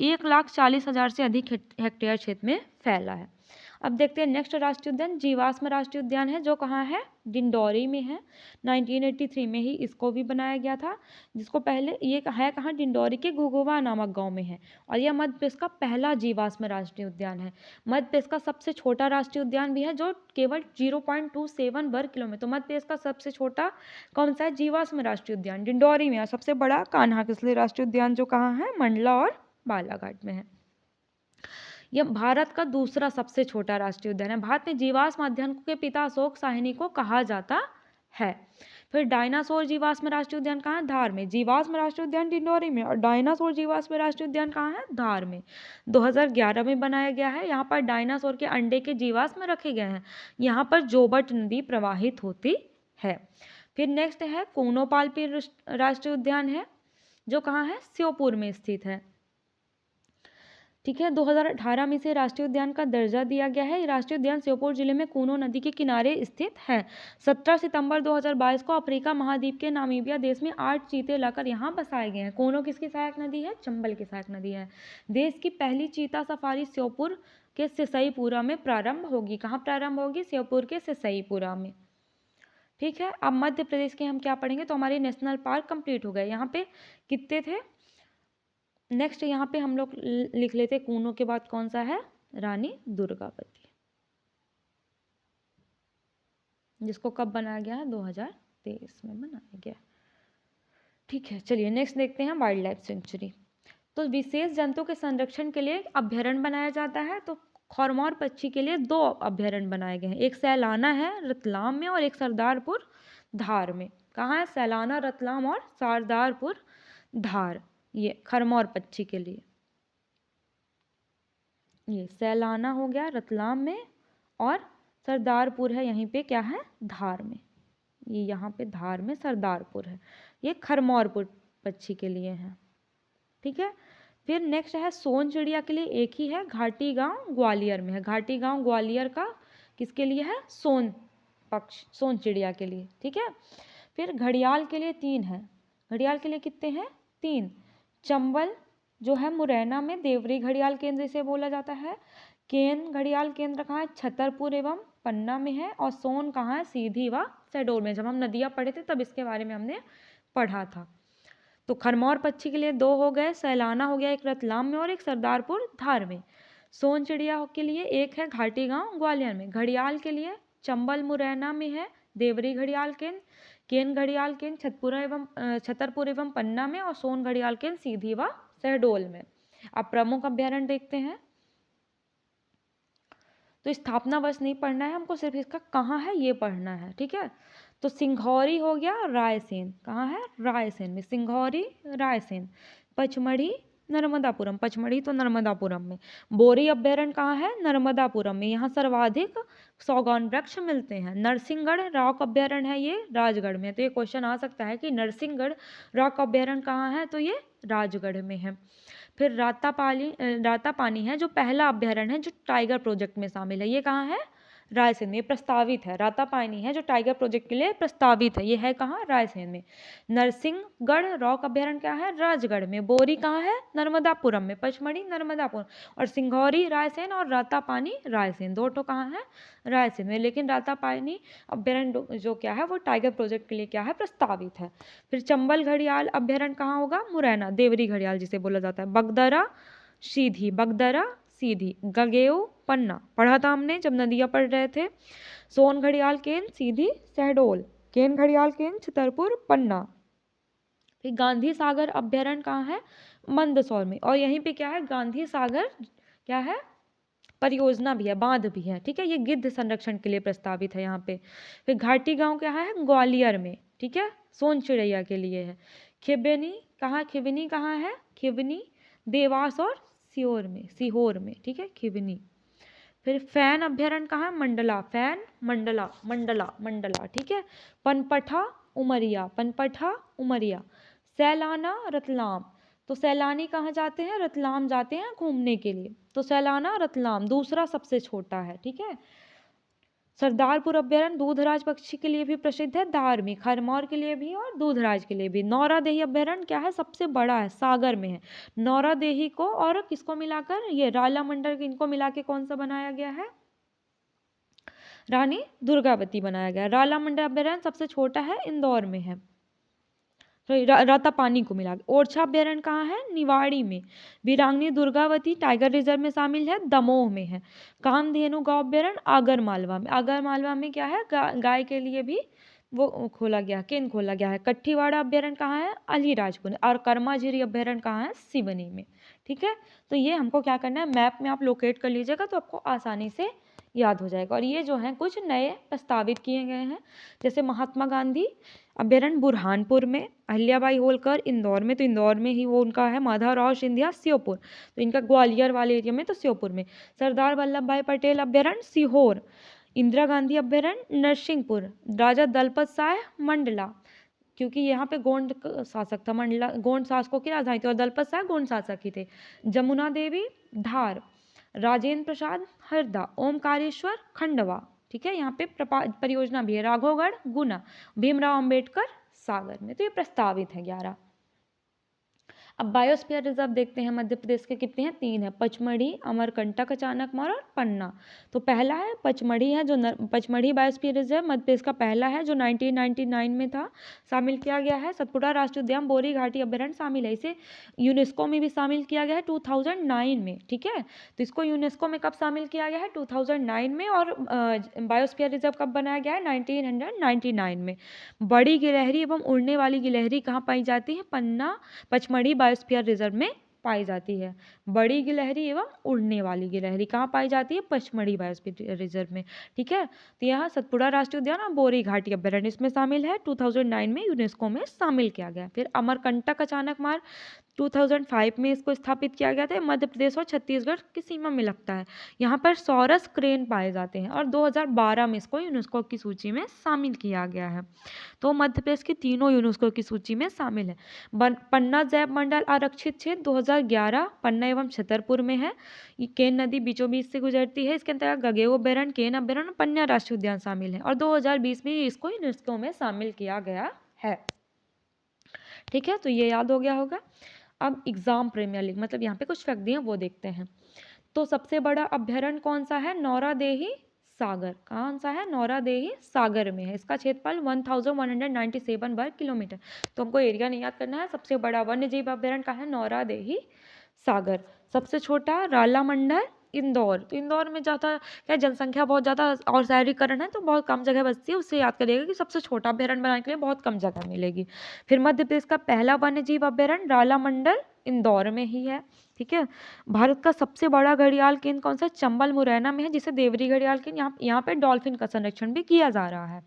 1,40,000 से अधिक हेक्टेयर क्षेत्र में फैला है। अब देखते हैं नेक्स्ट राष्ट्रीय उद्यान जीवाश्म राष्ट्रीय उद्यान है, जो कहाँ है? डिंडौरी में है। 1983 में ही इसको भी बनाया गया था, जिसको पहले ये है कहाँ? डिंडौरी के घुघुवा नामक गांव में है। और यह मध्य प्रदेश का पहला जीवाश्म राष्ट्रीय उद्यान है। मध्य प्रदेश का सबसे छोटा राष्ट्रीय उद्यान भी है, जो केवल 0.27 वर्ग किलोमीटर। तो मध्य प्रदेश का सबसे छोटा कौन सा है? जीवाश्म राष्ट्रीय उद्यान डिंडौरी में। और सबसे बड़ा कान्हा किसली राष्ट्रीय उद्यान, जो कहाँ है? मंडला और बालाघाट में है। यह भारत का दूसरा सबसे छोटा राष्ट्रीय उद्यान है। भारत में जीवाश्म अध्ययन के पिता अशोक साहनी को कहा जाता है। फिर डायनासोर जीवाश्म राष्ट्रीय उद्यान कहाँ है? धार में। जीवाश्म राष्ट्रीय उद्यान डिंडौरी में और डायनासोर जीवाश्म राष्ट्रीय उद्यान कहाँ है? धार में। 2011 में बनाया गया है। यहाँ पर डायनासोर के अंडे के जीवाश्म रखे गए हैं। यहाँ पर जोबट नदी प्रवाहित होती है। फिर नेक्स्ट है कोनोपालपी राष्ट्रीय उद्यान है, जो कहाँ है? श्योपुर में स्थित है। ठीक है। 2018 में इसे राष्ट्रीय उद्यान का दर्जा दिया गया है। राष्ट्रीय उद्यान श्योपुर जिले में कूनो नदी के किनारे स्थित है। 17 सितंबर 2022 को अफ्रीका महाद्वीप के नामीबिया देश में 8 चीते लाकर यहाँ बसाए गए हैं। कूनो किसकी सहायक नदी है? चंबल की सहायक नदी है। देश की पहली चीता सफारी श्योपुर के सिसईपुरा में प्रारंभ होगी। कहाँ प्रारंभ होगी? श्योपुर के सिसईपुरा में। ठीक है। अब मध्य प्रदेश के हम क्या पढ़ेंगे? तो हमारे नेशनल पार्क कंप्लीट हो गए। यहाँ पे कितने थे? नेक्स्ट यहाँ पे हम लोग लिख लेते कूनो के बाद कौन सा है? रानी दुर्गावती, जिसको कब बनाया गया है? 2023 में बनाया गया। ठीक है। चलिए नेक्स्ट देखते हैं वाइल्ड लाइफ सेंचुरी। तो विशेष जंतु के संरक्षण के लिए अभ्यारण्य बनाया जाता है। तो खरमौर पक्षी के लिए 2 अभ्यारण्य बनाए गए हैं। एक सैलाना है रतलाम में और एक सरदारपुर धार में। कहाँ है? सैलाना, रतलाम और सरदारपुर धार। ये खरमौर पक्षी के लिए। ये सैलाना हो गया रतलाम में और सरदारपुर है यहीं पे क्या है? धार में। ये यहाँ पे धार में सरदारपुर है। ये खरमौरपुर पक्षी के लिए है। ठीक है। फिर नेक्स्ट है सोन चिड़िया के लिए एक ही है, घाटी गांव ग्वालियर में है। घाटी गांव ग्वालियर का किसके लिए है? सोन पक्ष, सोन चिड़िया के लिए। ठीक है। फिर घड़ियाल के लिए 3 है। घड़ियाल के लिए कितने हैं? 3। चंबल जो है मुरैना में देवरी घड़ियाल केंद्र इसे बोला जाता है। केन घड़ियाल केंद्र कहाँ है? छतरपुर एवं पन्ना में है। और सोन कहाँ है? सीधी व शहडोल में। जब हम नदियाँ पढ़े थे तब इसके बारे में हमने पढ़ा था। तो खरमौर पक्षी के लिए 2 हो गए, सैलाना हो गया एक रतलाम में और एक सरदारपुर धार में। सोन चिड़िया के लिए एक है घाटी गांव ग्वालियर में। घड़ियाल के लिए चंबल मुरैना में है देवरी घड़ियाल केंद्र, केन घड़ियाल केंद्र छतरपुर एवं पन्ना में और सोन घड़ियाल केंद्र सीधी व शहडोल में। अब प्रमुख अभ्यारण्य देखते हैं। तो स्थापना वर्ष नहीं पढ़ना है हमको, सिर्फ इसका कहाँ है ये पढ़ना है। ठीक है। तो सिंघौरी हो गया रायसेन। कहाँ है? रायसेन में। सिंघौरी रायसेन। पचमढ़ी नर्मदापुरम, पचमढ़ी तो नर्मदापुरम में। बोरी अभ्यारण्य कहाँ है? नर्मदापुरम में। यहाँ सर्वाधिक सौगौन वृक्ष मिलते हैं। नरसिंहगढ़ रॉक अभ्यारण्य है, ये राजगढ़ में। तो ये क्वेश्चन आ सकता है कि नरसिंहगढ़ रॉक अभ्यारण्य कहाँ है, तो ये राजगढ़ में है। फिर रातापानी है जो पहला अभ्यारण्य है जो टाइगर प्रोजेक्ट में शामिल है, ये कहाँ है? रायसेन में प्रस्तावित है। रातापानी है जो टाइगर प्रोजेक्ट के लिए प्रस्तावित है, ये है कहाँ? रायसेन में। नरसिंहगढ़ रॉक अभ्यारण्य क्या है? राजगढ़ में। बोरी कहाँ है? नर्मदापुरम में। पचमढ़ी नर्मदापुरम, और सिंघौरी रायसेन और रातापानी रायसेन, दो तो कहाँ है? रायसेन में। लेकिन रातापानी अभ्यारण्य जो क्या है वो टाइगर प्रोजेक्ट के लिए क्या है? प्रस्तावित है। फिर चंबल घड़ियाल अभ्यारण्य कहाँ होगा? मुरैना, देवरी घड़ियाल जिसे बोला जाता है। बगदरा सीधी, गगेऊ पन्ना, पढ़ा था हमने जब नदियाँ पढ़ रहे थे। सोन घड़ियाल केन सीधी शहडोल, केन घड़ियाल केन छतरपुर पन्ना। फिर गांधी सागर अभ्यारण्य कहाँ है? मंदसौर में। और यहीं पे क्या है? गांधी सागर क्या है? परियोजना भी है, बांध भी है, ठीक है। ये गिद्ध संरक्षण के लिए प्रस्तावित है यहाँ पे। फिर घाटी गांव क्या है? ग्वालियर में, ठीक है, सोन चिड़ैया के लिए है। खिवनी कहाँ है? खिवनी देवास और सीहोर में, ठीक है, खिवनी। फिर फैन अभ्यारण्य कहाँ है? मंडला, फैन मंडला, ठीक है। पनपठा उमरिया। सैलाना रतलाम, तो सैलानी कहाँ जाते हैं? रतलाम जाते हैं घूमने के लिए, तो सैलाना रतलाम दूसरा सबसे छोटा है, ठीक है। सरदारपुर अभ्यारण्य दूधराज पक्षी के लिए भी प्रसिद्ध है, धार्मिक, हरमौर के लिए भी और दूधराज के लिए भी। नौरादेही अभ्यारण्य क्या है? सबसे बड़ा है, सागर में है। नौरादेही को और किसको मिलाकर? ये राला मंडल, इनको मिला के कौन सा बनाया गया है? रानी दुर्गावती बनाया गया। राला मंडल अभ्यारण्य सबसे छोटा है, इंदौर में है। रातापानी को मिला के। ओरछा अभ्यारण्य कहाँ है? निवाड़ी में। वीरांगनी दुर्गावती टाइगर रिजर्व में शामिल है, दमोह में है। कामधेनु गौ अभ्यारण्य आगरमालवा में। आगरमालवा में क्या है? गाय के लिए भी वो खोला गया, केंद्र खोला गया है। कट्ठीवाड़ा अभ्यारण्य कहाँ है? अलीराजपुर में। और कर्माझिरी अभ्यारण्य कहाँ है? सिवनी में, ठीक है। तो ये हमको क्या करना है? मैप में आप लोकेट कर लीजिएगा तो आपको आसानी से याद हो जाएगा। और ये जो है कुछ नए प्रस्तावित किए गए हैं, जैसे महात्मा गांधी अभ्यारण्य बुरहानपुर में, अहिल्याबाई होलकर इंदौर में, तो इंदौर में ही वो उनका है। माधवराव सिंधिया श्योपुर, तो इनका ग्वालियर वाले एरिया में, तो श्योपुर में। सरदार वल्लभ भाई पटेल अभ्यारण्य सीहोर। इंदिरा गांधी अभ्यारण्य नरसिंहपुर। राजा दलपत साय मंडला, क्योंकि यहाँ पे गोंड शासक था, मंडला गोंड शासकों की राजधानी थी और दलपत साय गोंड शासक ही थे। जमुना देवी धार, राजेंद्र प्रसाद हरदा, ओमकारेश्वर खंडवा, ठीक है। यहाँ पे परियोजना भी है। राघवगढ़ गुना, भीमराव अंबेडकर सागर में। तो ये प्रस्तावित है 11। अब बायोस्फीयर रिजर्व देखते हैं मध्य प्रदेश के कितने हैं? 3 है, पचमढ़ी, अमरकंटक अचानकमार और पन्ना। तो पहला है पचमढ़ी है, जो पचमढ़ी बायोस्फीयर रिजर्व मध्य प्रदेश का पहला है, जो 1999 में था, शामिल किया गया है। सतपुड़ा राष्ट्रीय उद्यान बोरी घाटी अभ्यारण्य शामिल है, इसे यूनेस्को में भी शामिल किया गया है 2009 में, ठीक है। तो इसको यूनेस्को में कब शामिल किया गया है? 2009 में। और बायोस्फीयर रिजर्व कब बनाया गया है? 1999 में। बड़ी गिलहरी एवं उड़ने वाली गिलहरी कहाँ पाई जाती है? पन्ना पचमढ़ी बायोस्फीयर रिजर्व में पाई जाती है। बड़ी गिलहरी एवं उड़ने वाली गिलहरी कहाँ पाई जाती है? पचमढ़ी बायोस्फीयर रिजर्व में, ठीक है। तो यहाँ सतपुड़ा राष्ट्रीय उद्यान और बोरी घाटी अभ्यारण्य इसमें शामिल है, 2009 में यूनेस्को में शामिल किया गया। फिर अमरकंटक अचानकमार 2005 में इसको स्थापित किया गया था। मध्य प्रदेश और छत्तीसगढ़ की सीमा में लगता है। यहाँ पर सौरस क्रेन पाए जाते हैं और 2012 में इसको यूनेस्को की सूची में शामिल किया गया है। तो मध्य प्रदेश की तीनों यूनेस्को की सूची में शामिल है। पन्ना जैव मंडल आरक्षित क्षेत्र 2011 पन्ना एवं छतरपुर में है। ये केन नदी बीचों बीच से गुजरती है। इसके अंतर्गत गगेऊ अभ्यारण्य, केन अभ्यारण्य, पन्ना राष्ट्रीय उद्यान शामिल है और 2020 में इसको यूनेस्को में शामिल किया गया है, ठीक है। तो ये याद हो गया होगा। अब एग्जाम प्रीमियर लीग, मतलब यहाँ पे कुछ फैक्ट दिए हैं वो देखते हैं। तो सबसे बड़ा अभ्यारण्य कौन सा है? नौरादेही सागर। कौन सा है? नौरादेही सागर में है। इसका क्षेत्रफल 1197 वर्ग किलोमीटर। तो हमको एरिया नहीं याद करना है। सबसे बड़ा वन्य जीव अभ्यारण्य का है? नौरादेही सागर। सबसे छोटा राला मंडल इंदौर। तो इंदौर में ज़्यादा क्या, जनसंख्या बहुत ज़्यादा और शहरीकरण है तो बहुत कम जगह बचती है, उससे याद करिएगा कि सबसे छोटा अभ्यारण्य बनाने के लिए बहुत कम जगह मिलेगी। फिर मध्य प्रदेश का पहला वन्य जीव अभ्यारण्य राला मंडल इंदौर में ही है, ठीक है। भारत का सबसे बड़ा घड़ियाल केंद्र कौन सा? चंबल मुरैना में है, जिसे देवरी घड़ियाल केंद्र, यहाँ पे डॉल्फिन का संरक्षण भी किया जा रहा है।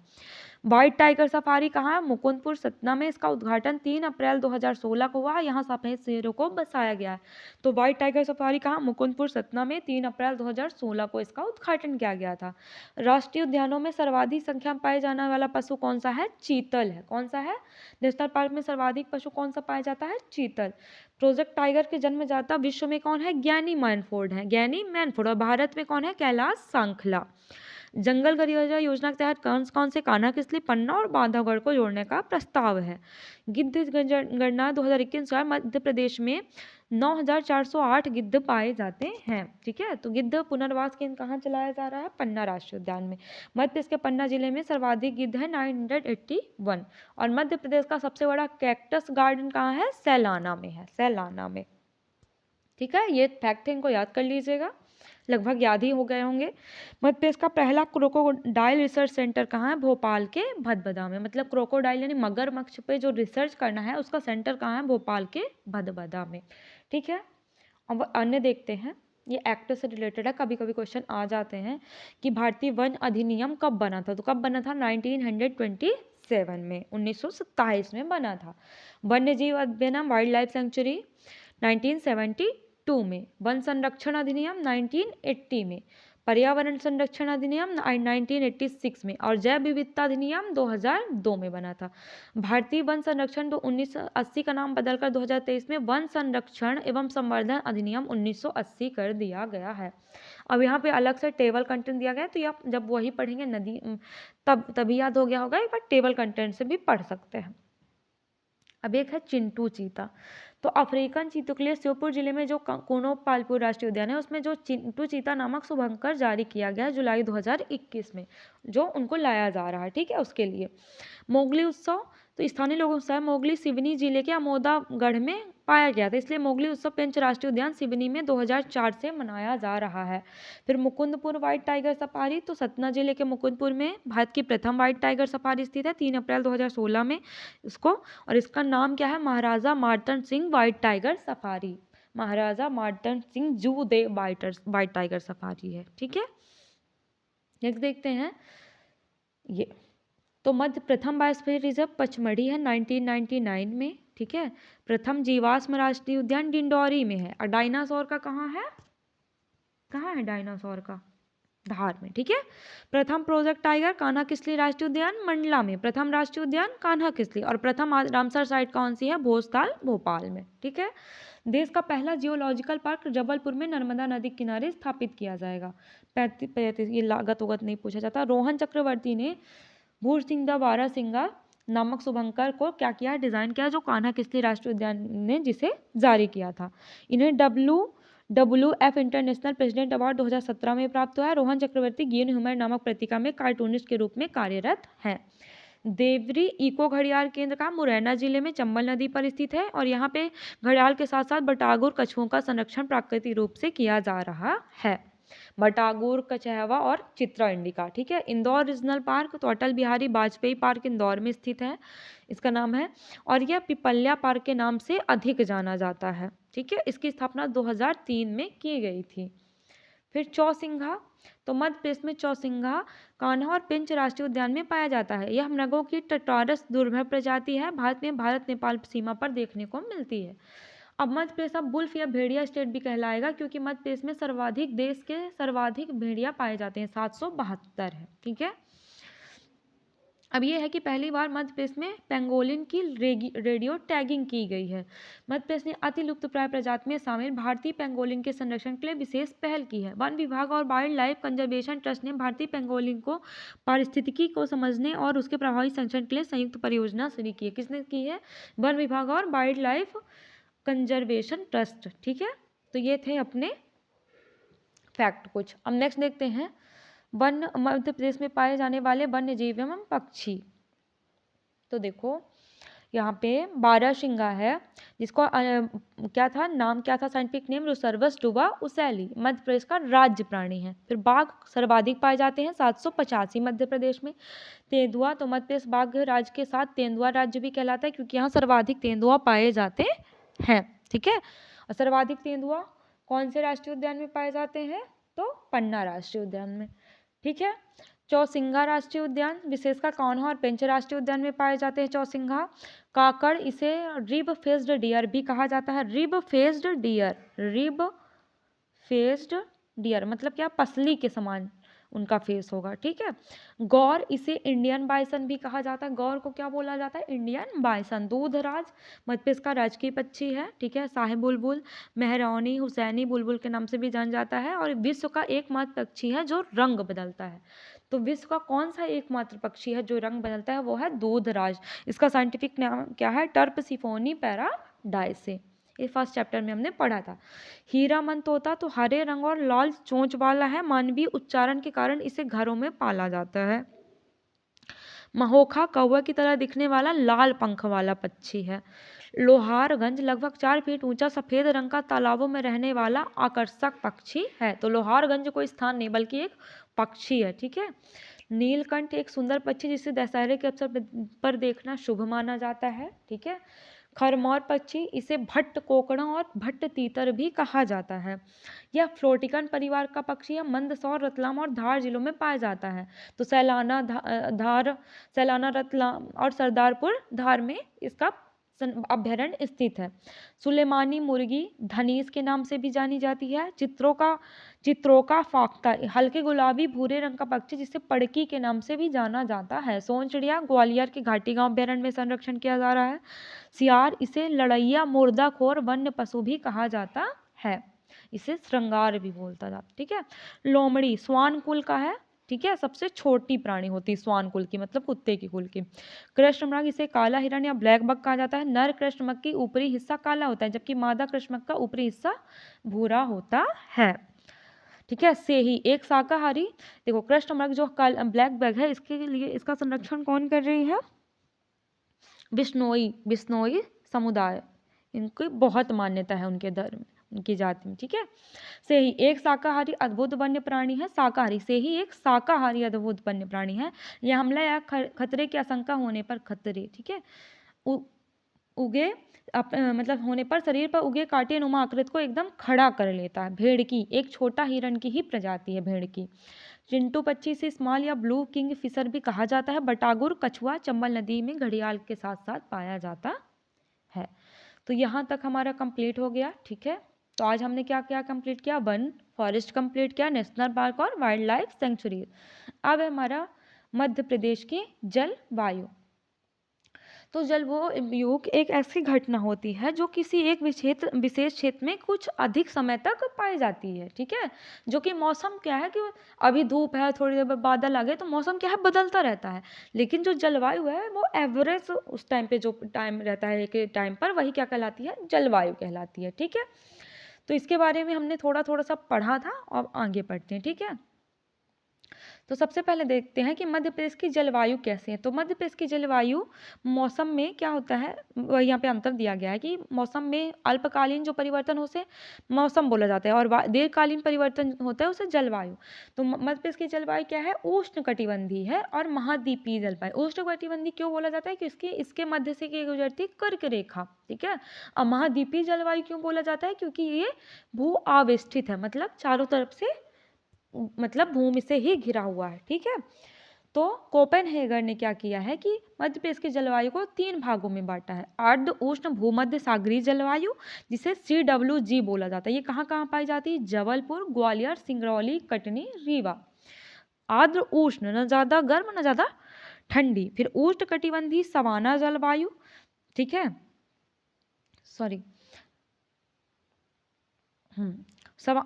व्हाइट टाइगर सफारी कहाँ है? मुकुंदपुर सतना में। इसका उद्घाटन 3 अप्रैल 2016 को हुआ। यहाँ सफेद शेरों को बसाया गया है। तो व्हाइट टाइगर सफारी कहाँ? मुकुंदपुर सतना में 3 अप्रैल 2016 को इसका उद्घाटन किया गया था। राष्ट्रीय उद्यानों में सर्वाधिक संख्या में पाए जाने वाला पशु कौन सा है? चीतल है। कौन सा है? नेशनल पार्क में सर्वाधिक पशु कौन सा पाया जाता है? चीतल। प्रोजेक्ट टाइगर के जन्मदाता विश्व में कौन है? ज्ञानी मैनफोर्ड है। ज्ञानी मैनफोर्ड। और भारत में कौन है? कैलाश सांखला। जंगल परियोजना योजना के तहत कौन कौन से कान्हा किसली, पन्ना और बांधवगढ़ को जोड़ने का प्रस्ताव है। गिद्ध गणना 2021 अनुसार मध्य प्रदेश में 9408 गिद्ध पाए जाते हैं। ठीक है, तो गिद्ध पुनर्वास केंद्र कहाँ चलाया जा रहा है? पन्ना राष्ट्रीय उद्यान में। मध्य प्रदेश के पन्ना जिले में सर्वाधिक गिद्ध है 981। और मध्य प्रदेश का सबसे बड़ा कैक्टस गार्डन कहाँ है? सैलाना में है। सैलाना में। ठीक है, ये फैक्ट इनको याद कर लीजिएगा, लगभग याद ही हो गए होंगे। मध्य प्रदेश का पहला क्रोकोडाइल रिसर्च सेंटर कहाँ है? भोपाल के भदभदा में। मतलब क्रोकोडाइल यानी मगरमच्छ पे जो रिसर्च करना है उसका सेंटर कहाँ है? भोपाल के भदभदा में। ठीक है, अब अन्य देखते हैं, ये एक्ट से रिलेटेड है, कभी कभी क्वेश्चन आ जाते हैं कि भारतीय वन अधिनियम कब बना था? तो कब बना था? 1927 में, 1927 में बना था। वन्य जीव अधिनियम वाइल्ड लाइफ सेंचुरी 1972 में। वन संरक्षण अधिनियम 1980 में। पर्यावरण संरक्षण अधिनियम 1986 में। और जैव विविधता अधिनियम 2002 में बना था। भारतीय वन संरक्षण 1980 का नाम बदलकर 2023 में वन संरक्षण एवं संवर्धन अधिनियम 1980 कर दिया गया है। अब यहाँ पे अलग से टेबल कंटेंट दिया गया है, तो आप जब वही पढ़ेंगे नदी तभी याद हो गया होगा, एक बार टेबल कंटेंट से भी पढ़ सकते हैं। अब एक है चिंटू चीता। तो अफ्रीकन चीतों के लिए श्योपुर जिले में जो कोनो पालपुर राष्ट्रीय उद्यान है उसमें जो चिंटू चीता नामक शुभंकर जारी किया गया है जुलाई 2021 में, जो उनको लाया जा रहा है। ठीक है, उसके लिए मोगली उत्सव, तो स्थानीय लोगों उत्सव मोगली सिवनी जिले के अमोदागढ़ में पाया गया था, इसलिए मोगली उत्सव पेंच राष्ट्रीय उद्यान सिवनी में 2004 से मनाया जा रहा है। फिर मुकुंदपुर व्हाइट टाइगर सफारी, तो सतना जिले के मुकुंदपुर में भारत की प्रथम व्हाइट टाइगर सफारी स्थित है 3 अप्रैल 2016 में इसको, और इसका नाम क्या है? Maharaja Martand Singh white tiger safari. Maharaja Martand Singh zoo the white tiger safari है। ठीक है, नेक्स्ट देखते हैं ये, तो मध्य प्रथम बायोस्फीयर रिजर्व पचमढ़ी है 1999 में। ठीक है, प्रथम जीवाश्म राष्ट्रीय उद्यान डिंडौरी में है। और डायनासोर का कहाँ है? कहाँ है डायनासोर का? धार में। ठीक है, प्रथम प्रोजेक्ट टाइगर कान्हा किसली राष्ट्रीय उद्यान मंडला में। प्रथम राष्ट्रीय उद्यान कान्हा किसली। और प्रथम रामसर साइट कौन सी है? भोजताल भोपाल में। ठीक है, देश का पहला जियोलॉजिकल पार्क जबलपुर में नर्मदा नदी किनारे स्थापित किया जाएगा। 35 ये लागत उगत नहीं पूछा जाता। रोहन चक्रवर्ती ने भूरसिंगा बारहसिंगा नामक शुभंकर को क्या किया? डिजाइन किया, जो कान्हा किसली राष्ट्रीय उद्यान ने जिसे जारी किया था। इन्हें WWF इंटरनेशनल प्रेसिडेंट अवार्ड 2017 में प्राप्त हुआ है। रोहन चक्रवर्ती गिन ह्यूमर नामक पत्रिका में कार्टूनिस्ट के रूप में कार्यरत हैं। देवरी इको घड़ियाल केंद्र का मुरैना जिले में चंबल नदी पर स्थित है, और यहाँ पे घड़ियाल के साथ साथ बटागुर कछुओं का संरक्षण प्राकृतिक रूप से किया जा रहा है। बटागुर, कछहवा और चित्रा इंडिका। ठीक है, इंदौर रीजनल पार्क, तो अटल बिहारी वाजपेयी पार्क इंदौर में स्थित है, इसका नाम है, और यह पिपल्या पार्क के नाम से अधिक जाना जाता है। ठीक है, इसकी स्थापना 2003 में की गई थी। फिर चौसिंघा, तो मध्य प्रदेश में चौसिंघा कान्हा और पेंच राष्ट्रीय उद्यान में पाया जाता है। यह मृगों की टटारस दुर्लभ प्रजाति है, भारत में भारत नेपाल सीमा पर देखने को मिलती है। अब मध्य प्रदेश अब बुल्फ या भेड़िया स्टेट भी कहलाएगा, क्योंकि मध्य प्रदेश में देश के सर्वाधिक भेड़िया पाए जाते हैं, 772 है। ठीक है, अब ये है कि पहली बार मध्य प्रदेश में पेंगोलिन की रेडियो टैगिंग की गई है। मध्य प्रदेश ने अति लुप्तप्राय प्रजाति में शामिल भारतीय पेंगोलिन के संरक्षण के लिए विशेष पहल की है। वन विभाग और वाइल्ड लाइफ कंजर्वेशन ट्रस्ट ने भारतीय पेंगोलिन को पारिस्थितिकी को समझने और उसके प्रभावी संरक्षण के लिए संयुक्त परियोजना शुरू की है। किसने की है? वन विभाग और वाइल्ड लाइफ कंजर्वेशन ट्रस्ट। ठीक है, तो ये थे अपने फैक्ट कुछ। अब नेक्स्ट देखते हैं वन मध्य प्रदेश में पाए जाने वाले वन्य जीव एवं पक्षी। तो देखो यहाँ पे बारहसिंगा है, जिसको क्या था नाम, क्या था साइंटिफिक नेम? रोसर्वस डुबा उसैली, मध्य प्रदेश का राज्य प्राणी है। फिर बाघ सर्वाधिक पाए जाते हैं 785 मध्य प्रदेश में। तेंदुआ, तो मध्य प्रदेश बाघ राज्य के साथ तेंदुआ राज्य भी कहलाता है, क्योंकि यहाँ सर्वाधिक तेंदुआ पाए जाते हैं। ठीक है, और सर्वाधिक तेंदुआ कौन से राष्ट्रीय उद्यान में पाए जाते हैं? तो पन्ना राष्ट्रीय उद्यान में। ठीक है, चौसिंगा राष्ट्रीय उद्यान विशेषकर कौन और पेंच राष्ट्रीय उद्यान में पाए जाते हैं चौसिंगा। काकड़, इसे रिब फेस्ड डियर भी कहा जाता है। Rib faced deer, rib faced deer मतलब क्या, पसली के समान उनका फेस होगा, ठीक है। गौर, इसे इंडियन बाइसन भी कहा जाता है। गौर को क्या बोला जाता है, इंडियन बाइसन। दूधराज मध्य प्रदेश का राजकीय पक्षी है, ठीक है। शाही बुलबुल, मेहरौनी, हुसैनी बुलबुल के नाम से भी जाना जाता है और विश्व का एकमात्र पक्षी है जो रंग बदलता है। तो विश्व का कौन सा एकमात्र पक्षी है जो रंग बदलता है, वो है दूधराज। इसका साइंटिफिक नाम क्या है, टर्पसिफोनी पैराडाइसे। ये फर्स्ट चैप्टर में हमने पढ़ा था। हीरामन तोता तो हरे रंग और लाल चोंच वाला है, मानवीय उच्चारण के कारण इसे घरों में पाला जाता है। महोखा कौवा की तरह दिखने वाला लाल पंख वाला पक्षी है। लोहारगंज लगभग 4 फीट ऊंचा सफेद रंग का तालाबों में रहने वाला आकर्षक पक्षी है। तो लोहारगंज कोई स्थान नहीं बल्कि एक पक्षी है, ठीक है। नीलकंठ एक सुंदर पक्षी जिसे दशहरे के अवसर पर देखना शुभ माना जाता है, ठीक है। खरमौर पक्षी, इसे भट्ट कोकड़ा और भट्ट तीतर भी कहा जाता है। यह फ्लोटिकन परिवार का पक्षी है। मंदसौर, रतलाम और धार जिलों में पाया जाता है। तो सैलाना, रतलाम और सरदारपुर धार में इसका अभ्यारण्य स्थित है। सुलेमानी मुर्गी धनीस के नाम से भी जानी जाती है। चित्रोका फाख्ता हल्के गुलाबी भूरे रंग का पक्षी जिसे पड़की के नाम से भी जाना जाता है। सोन चिड़िया ग्वालियर के घाटी गांव अभ्यारण्य में संरक्षण किया जा रहा है। सियार, इसे लड़ैया मुर्दाखोर वन्य पशु भी कहा जाता है। इसे श्रृंगार भी बोलता जाता, ठीक है। लोमड़ी श्वान कुल का है, ठीक है। सबसे छोटी प्राणी होती है श्वान कुल की, मतलब कुत्ते की कुल की। कृष्णमृग, इसे काला हिरण या ब्लैक बक कहा जाता है। नर कृष्णमृग की ऊपरी हिस्सा काला होता है जबकि मादा कृष्णमृग का ऊपरी हिस्सा भूरा होता है, ठीक है। सेही एक शाकाहारी, देखो कृष्णमृग जो ब्लैक बैग है इसके लिए इसका संरक्षण कौन कर रही है, बिश्नोई समुदाय, इनकी बहुत मान्यता है उनके धर्म, उनकी जाति में, ठीक है। सेही एक शाकाहारी अद्भुत वन्य प्राणी है। शाकाहारी सेही एक शाकाहारी अद्भुत वन्य प्राणी है। यह हमला या खतरे की आशंका होने पर खतरे, ठीक है, उगे मतलब होने पर शरीर पर उगे कांटे नुमा आकृति को एकदम खड़ा कर लेता है। भेड़की एक छोटा हिरण की ही प्रजाति है भेड़की। चिंटू पक्षी से स्मॉल या ब्लू किंग फिशर भी कहा जाता है। बटागुर कछुआ चंबल नदी में घड़ियाल के साथ साथ पाया जाता है। तो यहाँ तक हमारा कंप्लीट हो गया, ठीक है। तो आज हमने क्या क्या कंप्लीट किया, वन फॉरेस्ट कंप्लीट किया, नेशनल पार्क और वाइल्ड लाइफ सेंचुरी। अब हमारा मध्य प्रदेश की जलवायु। तो जलवायु एक ऐसी घटना होती है जो किसी एक विशेष क्षेत्र में कुछ अधिक समय तक पाई जाती है, ठीक है। जो कि मौसम क्या है कि अभी धूप है, थोड़ी देर बाद बादल आ गए, तो मौसम क्या है, बदलता रहता है। लेकिन जो जलवायु है वो एवरेज उस टाइम पे जो टाइम रहता है एक टाइम पर, वही क्या कहलाती है, जलवायु कहलाती है, ठीक है। तो इसके बारे में हमने थोड़ा सा पढ़ा था, अब आगे पढ़ते हैं, ठीक है। तो सबसे पहले देखते हैं कि मध्य प्रदेश की जलवायु कैसी है। तो मध्य प्रदेश की जलवायु मौसम में क्या होता है, यहाँ पे अंतर दिया गया है कि मौसम में अल्पकालीन जो परिवर्तन हो उसे मौसम बोला जाता है और दीर्घकालीन परिवर्तन होता है उसे जलवायु। तो मध्य प्रदेश की जलवायु क्या है, उष्णकटिबंधीय है और महाद्वीपीय जलवायु। उष्णकटिबंधीय क्यों बोला जाता है, क्योंकि इसके मध्य से क्या गुजरती है, कर्क रेखा, ठीक है। और महाद्वीपीय जलवायु क्यों बोला जाता है, क्योंकि ये भू आवेष्टित है, मतलब चारों तरफ से, मतलब भूमि से ही घिरा हुआ है, ठीक है। तो कोपेनहेगर ने क्या किया है कि मध्य प्रदेश की जलवायु को 3 भागों में बांटा है। अर्ध उष्ण भूमध्य सागरीय जलवायु जिसे CWG बोला जाता है, ये कहाँ कहाँ पाई जाती है, जबलपुर, ग्वालियर, सिंगरौली, कटनी, रीवा। आर्द्र उष्ण, न ज़्यादा गर्म न ज़्यादा ठंडी। फिर उष्ण कटिबंधीय सवाना जलवायु, ठीक है, सॉरी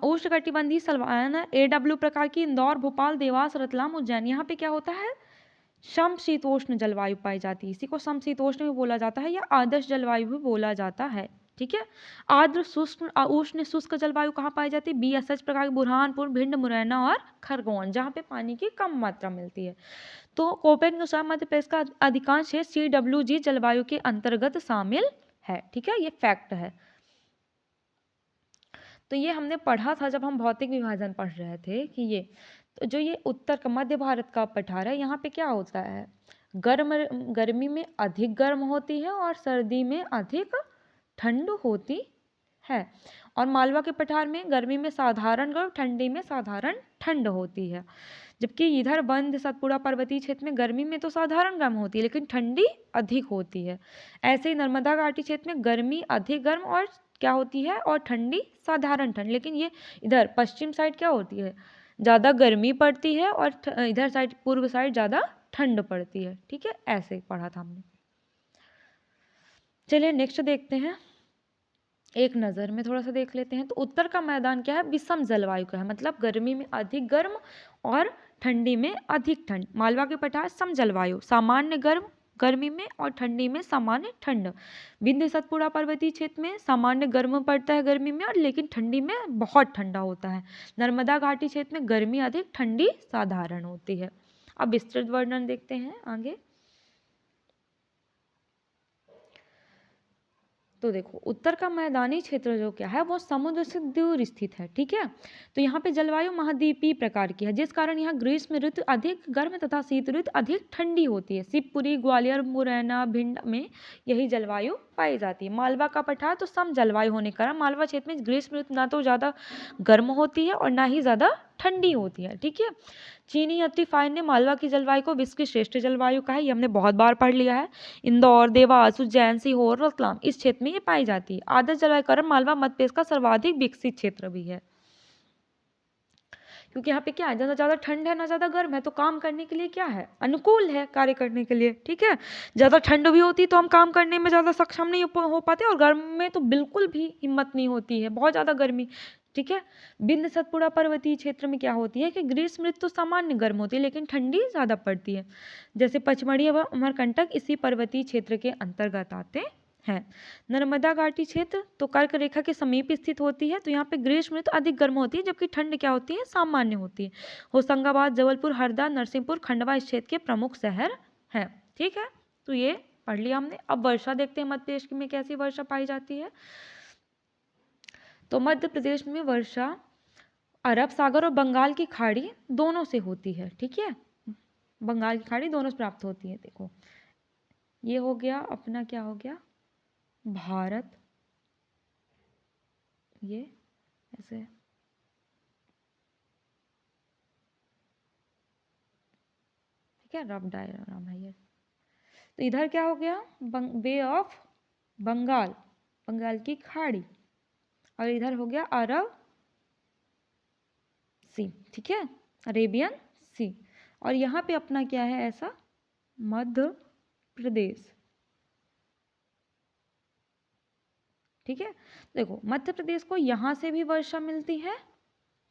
उष्णकटिबंधीय सवाना AW प्रकार की इंदौर, भोपाल, देवास, रतलाम, उज्जैन। यहाँ पे क्या होता है, समशीतोष्ण जलवायु पाई जाती है। इसी को समशीतोष्ण भी बोला जाता है या आदर्श जलवायु भी बोला जाता है, ठीक है। आर्द्र उष्ण शुष्क जलवायु कहाँ पाई जाती है, BSH प्रकार की बुरहानपुर, भिंड, मुरैना और खरगोन, जहाँ पे पानी की कम मात्रा मिलती है। तो कोपेन के अनुसार मध्य प्रदेश का अधिकांश क्षेत्र CWG जलवायु के अंतर्गत शामिल है, ठीक है, ये फैक्ट है। तो ये हमने पढ़ा था जब हम भौतिक विभाजन पढ़ रहे थे कि ये, तो जो ये उत्तर का मध्य भारत का पठार है, यहाँ पे क्या होता है, गर्मी में अधिक गर्म होती है और सर्दी में अधिक ठंड होती है। और मालवा के पठार में गर्मी में साधारण गर्म, ठंडी में साधारण ठंड होती है। जबकि इधर बंद सतपुड़ा पर्वतीय क्षेत्र में गर्मी में तो साधारण गर्म होती है लेकिन ठंडी अधिक होती है। ऐसे ही नर्मदा घाटी क्षेत्र में गर्मी अधिक गर्म और क्या होती है, और ठंडी साधारण ठंड। लेकिन ये इधर पश्चिम साइड क्या होती है, ज़्यादा गर्मी पड़ती है, और इधर साइड पूर्व साइड ज़्यादा ठंड पड़ती है। ठीक है, ऐसे पढ़ा था हमने। चलिए नेक्स्ट देखते हैं, एक नज़र में थोड़ा सा देख लेते हैं। तो उत्तर का मैदान क्या है, विषम जलवायु का है, मतलब गर्मी में अधिक गर्म और ठंडी में अधिक ठंड। मालवा के पठार सम जलवायु, सामान्य गर्म गर्मी में और ठंडी में सामान्य ठंड। विंध्य सतपुड़ा पर्वतीय क्षेत्र में सामान्य गर्म पड़ता है गर्मी में, और लेकिन ठंडी में बहुत ठंडा होता है। नर्मदा घाटी क्षेत्र में गर्मी अधिक, ठंडी साधारण होती है। अब विस्तृत वर्णन देखते हैं आगे। तो देखो, उत्तर का मैदानी क्षेत्र जो क्या है वो समुद्र से दूर स्थित है। ठीक है, तो यहाँ पे जलवायु महाद्वीपीय प्रकार की है, जिस कारण यहाँ ग्रीष्म ऋतु अधिक गर्म तथा शीत ऋतु अधिक ठंडी होती है। शिवपुरी, ग्वालियर, मुरैना, भिंड में यही जलवायु पाई जाती है। मालवा का पठार तो सम जलवायु होने के कारण मालवा क्षेत्र में ग्रीष्म ऋतु ना तो ज़्यादा गर्म होती है और ना ही ज़्यादा ठंडी होती है। ठीक है, चीनी यात्री फाइन ने मालवा की जलवायु को विश्व की श्रेष्ठ जलवायु कहा है। ये हमने बहुत बार पढ़ लिया है। इंदौर, देवास, उज्जैन, सीहोर, रतलाम इस क्षेत्र में ये पाई जाती है। आदर्श जलवायु कारण मालवा मध्य प्रदेश का सर्वाधिक विकसित क्षेत्र भी है, क्योंकि यहाँ पे क्या है, ना ज़्यादा ठंड है ना ज़्यादा गर्म है, तो काम करने के लिए क्या है, अनुकूल है कार्य करने के लिए। ठीक है, ज़्यादा ठंड भी होती तो हम काम करने में ज़्यादा सक्षम नहीं हो पाते, और गर्म में तो बिल्कुल भी हिम्मत नहीं होती है, बहुत ज़्यादा गर्मी। ठीक है, विंध्य सतपुड़ा पर्वतीय क्षेत्र में क्या होती है कि ग्रीष्म ऋतु तो सामान्य गर्म होती है लेकिन ठंडी ज़्यादा पड़ती है। जैसे पचमढ़ी व अमरकंटक इसी पर्वतीय क्षेत्र के अंतर्गत आते हैं। नर्मदा घाटी क्षेत्र तो कर्क रेखा के समीप स्थित होती है, तो यहाँ पे ग्रीष्म ऋतु अधिक गर्म होती है जबकि ठंड क्या होती है, सामान्य होती है। होशंगाबाद, जबलपुर, हरदा, नरसिंहपुर, खंडवा इस क्षेत्र के प्रमुख शहर हैं। ठीक है, तो ये पढ़ लिया हमने। अब वर्षा देखते हैं मध्य प्रदेश में कैसी वर्षा पाई जाती है। तो मध्य प्रदेश में वर्षा अरब सागर और बंगाल की खाड़ी दोनों से होती है। ठीक है, बंगाल की खाड़ी दोनों से प्राप्त होती है। देखो, ये हो गया अपना, क्या हो गया, भारत, ये ऐसे, ठीक है, रफ डायग्राम है ये। तो इधर क्या हो गया, बे ऑफ बंगाल, बंगाल की खाड़ी, और इधर हो गया अरब सी। ठीक है, अरेबियन सी। और यहाँ पे अपना क्या है, ऐसा मध्य प्रदेश। ठीक है, देखो मध्य प्रदेश को यहाँ से भी वर्षा मिलती है,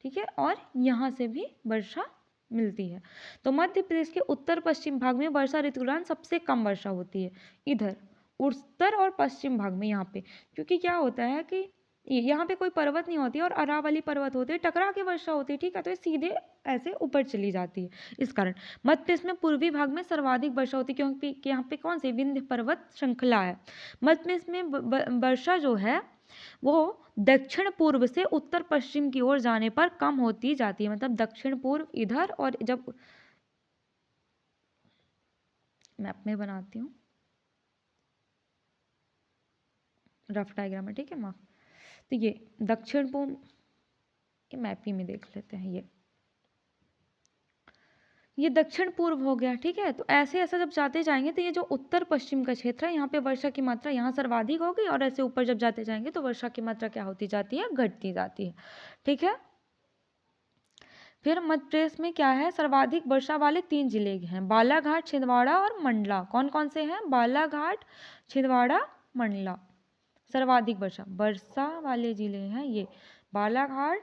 ठीक है, और यहाँ से भी वर्षा मिलती है। तो मध्य प्रदेश के उत्तर पश्चिम भाग में वर्षा ऋतु के दौरान सबसे कम वर्षा होती है, इधर उत्तर और पश्चिम भाग में। यहाँ पे क्योंकि क्या होता है कि यहाँ पे कोई पर्वत नहीं होती और अरावली पर्वत होते हैं, टकरा के वर्षा होती है। ठीक है, तो ये सीधे ऐसे ऊपर चली जाती है, इस कारण मध्य प्रदेश में पूर्वी भाग में सर्वाधिक वर्षा होती है, क्योंकि यहाँ पे कौन सी विंध्य पर्वत श्रृंखला है। मध्य प्रदेश में वर्षा जो है वो दक्षिण पूर्व से उत्तर पश्चिम की ओर जाने पर कम होती जाती है, मतलब दक्षिण पूर्व इधर, और जब मैप में बनाती हूँ रफ डायग्राम है, ठीक है माँ। तो ये दक्षिण पूर्व, ये मैप ही में देख लेते हैं, ये दक्षिण पूर्व हो गया। ठीक है, तो ऐसे ऐसा जब जाते जाएंगे तो ये जो उत्तर पश्चिम का क्षेत्र है, यहाँ पे वर्षा की मात्रा यहाँ सर्वाधिक होगी, और ऐसे ऊपर जब जाते जाएंगे तो वर्षा की मात्रा क्या होती जाती है, घटती जाती है। ठीक है, फिर मध्य प्रदेश में क्या है, सर्वाधिक वर्षा वाले 3 जिले हैं, बालाघाट, छिंदवाड़ा और मंडला। कौन कौन से हैं, बालाघाट, छिंदवाड़ा, मंडला। सर्वाधिक वर्षा वाले जिले हैं ये बालाघाट,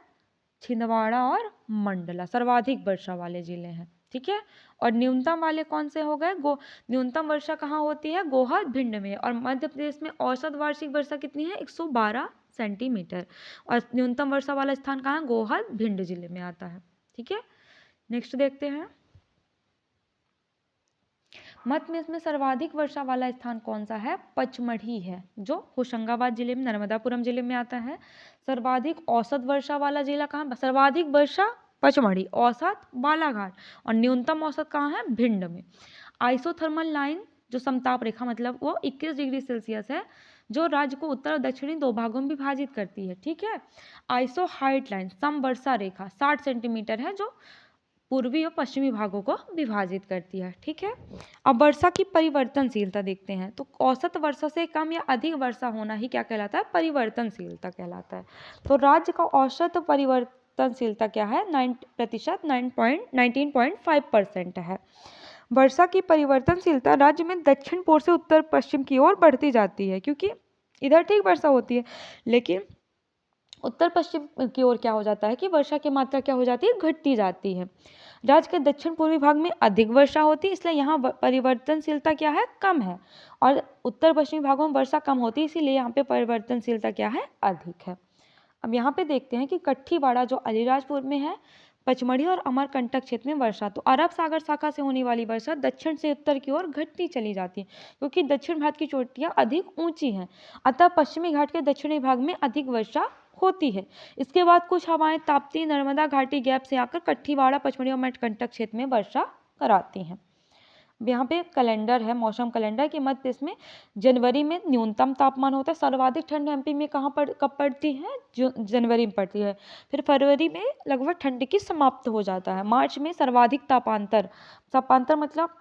छिंदवाड़ा और मंडला, सर्वाधिक वर्षा वाले जिले हैं। ठीक है, और न्यूनतम वाले कौन से हो गए, न्यूनतम वर्षा कहाँ होती है, गोहद, भिंड में। और मध्य प्रदेश में औसत वार्षिक वर्षा कितनी है, 112 सेंटीमीटर। और न्यूनतम वर्षा वाला स्थान कहाँ है, गोहद, भिंड जिले में आता है। ठीक है, नेक्स्ट देखते हैं, मध्य प्रदेश में सर्वाधिक वर्षा वाला स्थान कौन सा है, पचमढ़ी है, जो होशंगाबाद जिले में, नर्मदापुरम जिले में आता है। सर्वाधिक औसत वर्षा वाला जिला कहाँ, सर्वाधिक वर्षा पचमढ़ी, औसत बालाघाट, और न्यूनतम औसत कहाँ है, भिंड में। आइसोथर्मल लाइन जो समताप रेखा, मतलब वो 21 डिग्री सेल्सियस है, जो राज्य को उत्तर और दक्षिणी दो भागों में विभाजित करती है। ठीक है। आइसो हाइट लाइन समवर्षा रेखा 60 सेंटीमीटर है, जो पूर्वी और पश्चिमी भागों को विभाजित करती है। ठीक है। अब वर्षा की परिवर्तनशीलता देखते हैं। तो औसत वर्षा से कम या अधिक वर्षा होना ही क्या कहलाता है? परिवर्तनशीलता कहलाता है। तो राज्य का औसत परिवर्तनशीलता क्या है? 9%, 19.5% है। वर्षा की परिवर्तनशीलता राज्य में दक्षिण पूर्व से उत्तर पश्चिम की ओर बढ़ती जाती है, क्योंकि इधर ठीक वर्षा होती है, लेकिन उत्तर पश्चिम की ओर क्या हो जाता है कि वर्षा की मात्रा क्या हो जाती है? घटती जाती है। राज्य के दक्षिण पूर्वी भाग में अधिक वर्षा होती है, इसलिए यहाँ परिवर्तनशीलता क्या है? कम है। और उत्तर पश्चिमी भागों में वर्षा कम होती है, इसीलिए यहाँ पे परिवर्तनशीलता क्या है? अधिक है। अब यहाँ पे देखते हैं कि कट्ठीवाड़ा जो अलीराजपुर में है, पचमढ़ी और अमरकंटक क्षेत्र में वर्षा। तो अरब सागर शाखा से होने वाली वर्षा दक्षिण से उत्तर की ओर घटती चली जाती है, क्योंकि दक्षिण भारत की चोटियाँ अधिक ऊंची हैं, अतः पश्चिमी घाट के दक्षिणी भाग में अधिक वर्षा होती है। इसके बाद कुछ हवाएं ताप्ती नर्मदा घाटी गैप से आकर कट्ठीवाड़ा, पचमढ़ी और अमरकंटक क्षेत्र में वर्षा कराती हैं। यहाँ पे कैलेंडर है, मौसम कैलेंडर कि मध्य प्रदेश में जनवरी में न्यूनतम तापमान होता है। सर्वाधिक ठंड एमपी में कब पड़ती है? जनवरी में पड़ती है। फिर फरवरी में लगभग ठंड की समाप्त हो जाता है। मार्च में सर्वाधिक तापांतर मतलब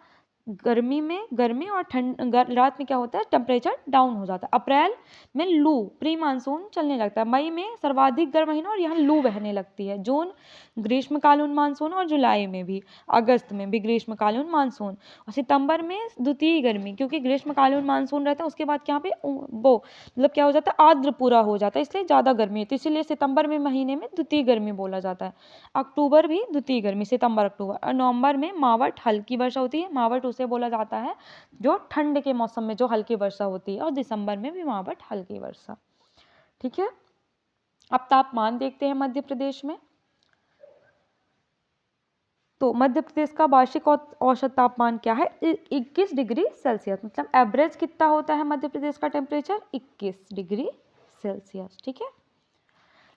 गर्मी में गर्मी और ठंड रात में क्या होता है? टेम्परेचर डाउन हो जाता है। अप्रैल में लू प्री मानसून चलने लगता है। मई में सर्वाधिक गर्म महीना और यहाँ लू बहने लगती है। जून ग्रीष्मकालीन मानसून और जुलाई में भी, अगस्त में भी ग्रीष्मकालीन मानसून, और सितंबर में द्वितीय गर्मी, क्योंकि ग्रीष्मकालीन मानसून रहता है उसके बाद यहाँ पे वो मतलब क्या हो जाता है? आर्द्र पूरा हो जाता है, इसलिए ज़्यादा गर्मी होती है, इसीलिए सितंबर में महीने में द्वितीय गर्मी बोला जाता है। अक्टूबर भी द्वितीय गर्मी, सितंबर अक्टूबर। और नवंबर में मावठ हल्की वर्षा होती है। मावठ उसे बोला जाता है जो ठंड के मौसम में जो हल्की वर्षा होती है, और दिसंबर में भी मावठ हल्की वर्षा। ठीक है। अब तापमान देखते हैं मध्य प्रदेश में। तो मध्य प्रदेश का वार्षिक औसत तापमान क्या है? 21 डिग्री सेल्सियस। मतलब एवरेज कितना होता है मध्य प्रदेश का टेम्परेचर? 21 degree Celsius. ठीक है।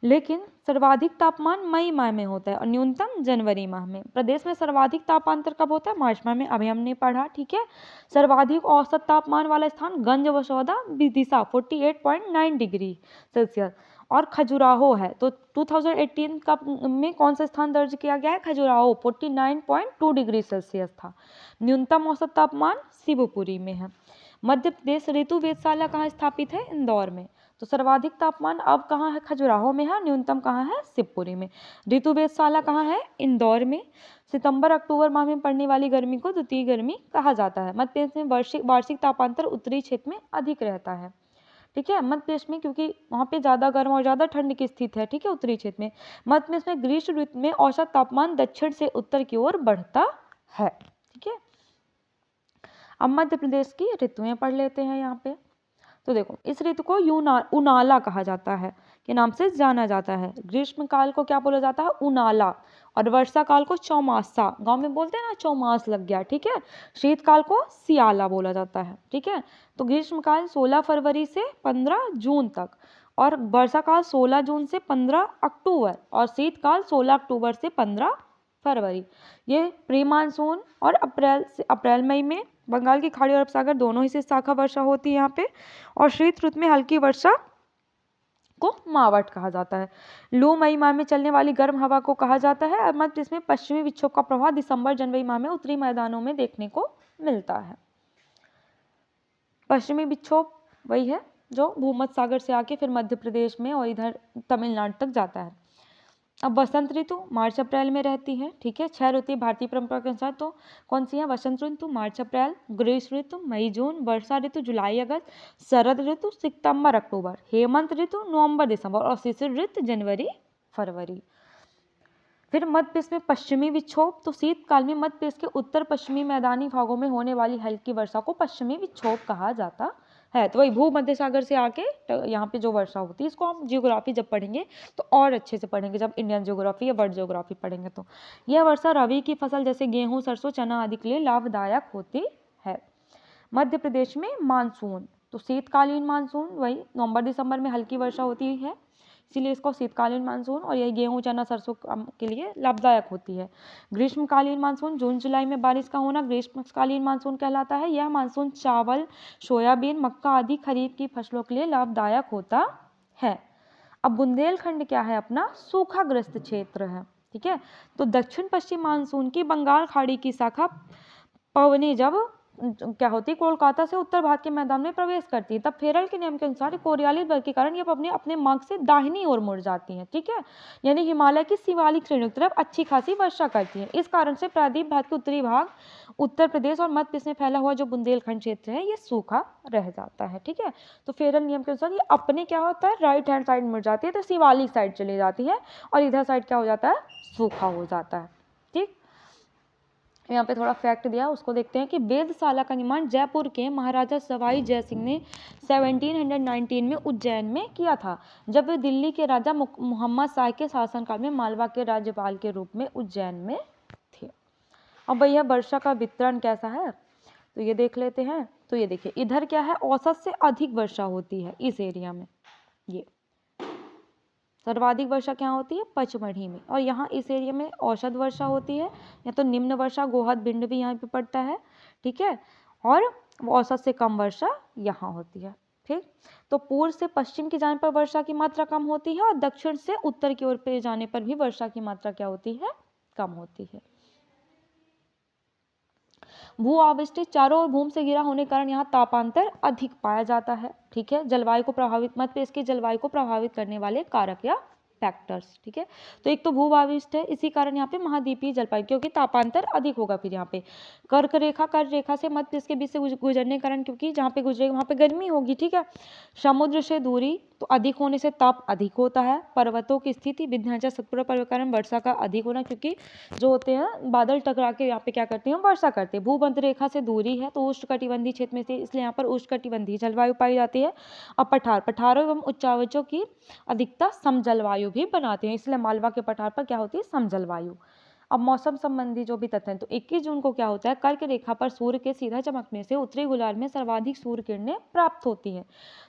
लेकिन सर्वाधिक तापमान मई माह में होता है और न्यूनतम जनवरी माह में। प्रदेश में सर्वाधिक तापांतर कब होता है? मार्च माह में, अभी हमने पढ़ा। ठीक है। सर्वाधिक औसत तापमान वाला स्थान गंज वसौदा विदिशा 48.9 डिग्री सेल्सियस और खजुराहो है। तो 2018 का में कौन सा स्थान दर्ज किया गया है? खजुराहो 49.2 डिग्री सेल्सियस था। न्यूनतम औसत तापमान शिवपुरी में है। मध्य प्रदेश ऋतु वेधशाला कहाँ स्थापित है? इंदौर में। तो सर्वाधिक तापमान अब कहाँ है? खजुराहो में है। न्यूनतम कहाँ है? शिवपुरी में। ऋतु वेधशाला कहाँ है? इंदौर में। सितंबर अक्टूबर माह में पड़ने वाली गर्मी को द्वितीय गर्मी कहा जाता है। मध्य प्रदेश में वार्षिक तापांतर उत्तरी क्षेत्र में अधिक रहता है। ठीक है। मध्य प्रदेश में क्योंकि वहाँ पे ज़्यादा गर्म और ज़्यादा ठंड की स्थिति है। ठीक है। उत्तरी क्षेत्र में। मध्य प्रदेश में ग्रीष्म ऋतु में औसत तापमान दक्षिण से उत्तर की ओर बढ़ता है। ठीक है। अब मध्य प्रदेश की ऋतुएं पढ़ लेते हैं यहाँ पे। तो देखो, इस ऋतु को उनाला कहा जाता है के नाम से जाना जाता है। ग्रीष्म काल को क्या बोला जाता है? उनाला। और वर्षा काल को चौमासा, गांव में बोलते हैं ना, चौमास लग गया। ठीक है। शीतकाल को सियाला बोला जाता है। ठीक है। तो ग्रीष्म काल 16 फरवरी से 15 जून तक, और वर्षा काल 16 जून से 15 अक्टूबर, और शीतकाल 16 अक्टूबर से 15 फरवरी। ये प्री मानसून और अप्रैल मई में बंगाल की खाड़ी और अरब सागर दोनों ही से शाखा वर्षा होती है यहाँ पे। और शीत ऋतु में हल्की वर्षा को मावठ कहा जाता है। लू मई माह में चलने वाली गर्म हवा को कहा जाता है। और मध्य प्रदेश में पश्चिमी विक्षोभ का प्रभाव दिसंबर जनवरी माह में उत्तरी मैदानों में देखने को मिलता है। पश्चिमी विक्षोभ वही है जो भूमध्य सागर से आके फिर मध्य प्रदेश में और इधर तमिलनाडु तक जाता है। अब वसंत ऋतु मार्च अप्रैल में रहती है। ठीक है। 6 ऋतु भारतीय परंपरा के अनुसार तो कौन सी है? वसंत ऋतु मार्च अप्रैल, ग्रीष्म ऋतु मई जून, वर्षा ऋतु जुलाई अगस्त, शरद ऋतु सितंबर अक्टूबर, हेमंत ऋतु नवंबर दिसंबर, और शिशिर ऋतु जनवरी फरवरी। फिर मध्य प्रदेश में पश्चिमी विक्षोभ। तो शीतकाल में मध्य प्रदेश के उत्तर पश्चिमी मैदानी भागों में होने वाली हल्की वर्षा को पश्चिमी विक्षोभ कहा जाता है। तो वही भूमध्य सागर से आके यहाँ पे जो वर्षा होती है, इसको हम जियोग्राफी जब पढ़ेंगे तो और अच्छे से पढ़ेंगे, जब इंडियन जियोग्राफी या वर्ल्ड जियोग्राफी पढ़ेंगे। तो यह वर्षा रबी की फसल जैसे गेहूं, सरसों, चना आदि के लिए लाभदायक होती है। मध्य प्रदेश में मानसून। तो शीतकालीन मानसून वही नवंबर दिसंबर में हल्की वर्षा होती है। इसीलिए इसको शीतकालीन मानसून, और यही गेहूं चना सरसों के लिए लाभदायक होती है। ग्रीष्मकालीन मानसून, जून जुलाई में बारिश का होना ग्रीष्मकालीन मानसून कहलाता है। यह मानसून चावल, सोयाबीन, मक्का आदि खरीफ की फसलों के लिए लाभदायक होता है। अब बुंदेलखंड क्या है, अपना सूखाग्रस्त क्षेत्र है, ठीक है। तो दक्षिण पश्चिम मानसून की बंगाल खाड़ी की शाखा पवनी जब क्या होती है, कोलकाता से उत्तर भारत के मैदान में प्रवेश करती है, तब फेरल के नियम के अनुसार कोरियालिस बल के कारण ये अपने मार्ग से दाहिनी ओर मुड़ जाती है, ठीक है। यानी हिमालय की शिवालिक श्रेणियों की तरफ अच्छी खासी वर्षा करती है। इस कारण से प्रायद्वीप भारत के उत्तरी भाग, उत्तर प्रदेश और मध्य प्रदेश में फैला हुआ जो बुंदेलखंड क्षेत्र है, ये सूखा रह जाता है, ठीक है। तो फेरल नियम के अनुसार ये अपने क्या होता है, राइट हैंड साइड मुड़ जाती है, तो शिवालिक साइड चली जाती है, और इधर साइड क्या हो जाता है, सूखा हो जाता है, ठीक। यहाँ पे थोड़ा फैक्ट दिया, उसको देखते हैं कि वेधशाला का निर्माण जयपुर के महाराजा सवाई जय सिंह ने 1719 में उज्जैन में किया था, जब वे दिल्ली के राजा मोहम्मद शाह के शासनकाल में मालवा के राज्यपाल के रूप में उज्जैन में थे। अब भैया वर्षा का वितरण कैसा है, तो ये देख लेते हैं। तो ये देखिए, इधर क्या है, औसत से अधिक वर्षा होती है इस एरिया में, ये सर्वाधिक वर्षा क्या होती है, पचमढ़ी में, और यहाँ इस एरिया में औसत वर्षा होती है, या तो निम्न वर्षा गोहद भिंड भी यहाँ पे पड़ता है, ठीक है, और औसत से कम वर्षा यहाँ होती है, ठीक। तो पूर्व से पश्चिम की जाने पर वर्षा की मात्रा कम होती है, और दक्षिण से उत्तर की ओर पे जाने पर भी वर्षा की मात्रा क्या होती है, कम होती है। भू आविष्टित चारों ओर भूमि से घिरा होने के कारण यहाँ तापांतर अधिक पाया जाता है, ठीक है। जलवायु को प्रभावित, मध्य प्रदेश की जलवायु को प्रभावित करने वाले कारक या फैक्टर्स, ठीक है। तो एक तो भू आविष्ट है, इसी कारण यहाँ पे महाद्वीपीय जलवायु, क्योंकि तापांतर अधिक होगा। फिर यहाँ पे कर्क रेखा से मध्य प्रदेश के बीच से गुजरने के कारण, क्योंकि जहाँ पे गुजरेगा वहाँ पे गर्मी होगी, ठीक है। समुद्र से दूरी तो अधिक होने से ताप अधिक होता है। पर्वतों की स्थिति, विंध्याचल सतपुड़ा पर्वत कारण वर्षा का अधिक होना, क्योंकि जो होते हैं बादल टकरा के यहाँ पे क्या करते हैं, वर्षा करते हैं। भूमध्य रेखा से दूरी है तो उष्णकटिबंधीय क्षेत्र में से, इसलिए यहाँ पर उष्णकटिबंधीय जलवायु पाई जाती है। अब पठारों एवं उच्चावचों की अधिकता समजलवायु भी बनाते हैं, इसलिए मालवा के पठार पर क्या होती है, समजलवायु। अब मौसम संबंधी जो भी तथ्य हैं, तो 21 जून को क्या होता है, कर्क रेखा पर सूर्य के सीधा चमकने से उत्तरी गोलार्ध में सर्वाधिक सूर्य किरणें प्राप्त होती हैं।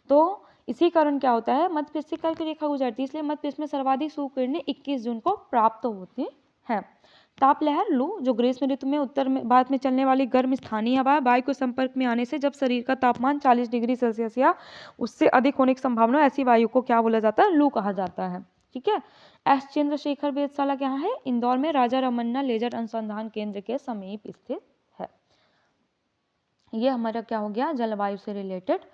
तो इसी कारण क्या होता है, मध्य प्रदेश से कर्क रेखा गुजरती है, इसलिए मध्य प्रदेश में सर्वाधिक सूर्य किरणें 21 जून को प्राप्त होती हैं। ताप लहर लू, जो ग्रीष्म ऋतु में उत्तर में भारत में चलने वाली गर्म स्थानीय हवा, वायु के संपर्क में आने से जब शरीर का तापमान 40 डिग्री सेल्सियस या उससे अधिक होने की संभावना, ऐसी वायु को क्या बोला जाता है, लू कहा जाता है, ठीक है। एस चंद्रशेखर वेधशाला क्या है, इंदौर में राजा रमन्ना लेजर अनुसंधान केंद्र के समीप स्थित है। ये हमारा क्या हो गया, जलवायु से रिलेटेड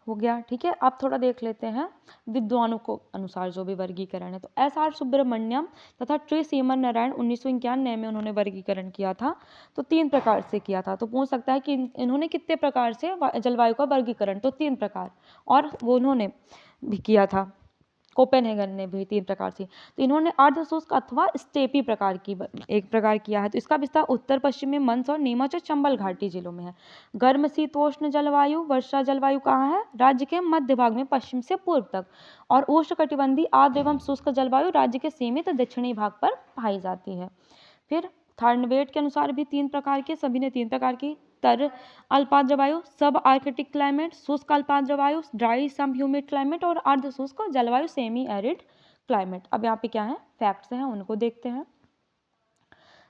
हो गया, ठीक है। अब थोड़ा देख लेते हैं विद्वानों को अनुसार जो भी वर्गीकरण है। तो एस.आर. सुब्रमण्यम तथा ट्री सीमन नारायण 1991 में उन्होंने वर्गीकरण किया था। तो 3 प्रकार से किया था। तो पूछ सकता है कि इन्होंने कितने प्रकार से जलवायु का वर्गीकरण, तो 3 प्रकार, और वो उन्होंने भी किया था, कोपेनहेगन ने भी 3 प्रकार से। तो इन्होंने अर्धशुष्क अथवा स्टेपी प्रकार की एक प्रकार किया है। तो इसका विस्तार उत्तर पश्चिम में मंस और नीमच और चंबल घाटी जिलों में है। गर्म शीतोष्ण जलवायु, वर्षा जलवायु कहाँ है, राज्य के मध्य भाग में पश्चिम से पूर्व तक, और उष्णकटिबंधीय आर्द्र एवं शुष्क जलवायु राज्य के सीमित दक्षिणी भाग पर पाई जाती है। फिर थर्नवेट के अनुसार भी 3 प्रकार के, सभी ने 3 प्रकार की, तर अल्पार्द्र वायु, सब आर्कटिक क्लाइमेट, शुष्क अल्पार्द्र वायु, ड्राई सम ह्यूमिड क्लाइमेट, और अर्ध शुष्क जलवायु सेमी एरिड क्लाइमेट। अब यहाँ पे क्या है, फैक्ट्स हैं, उनको देखते हैं।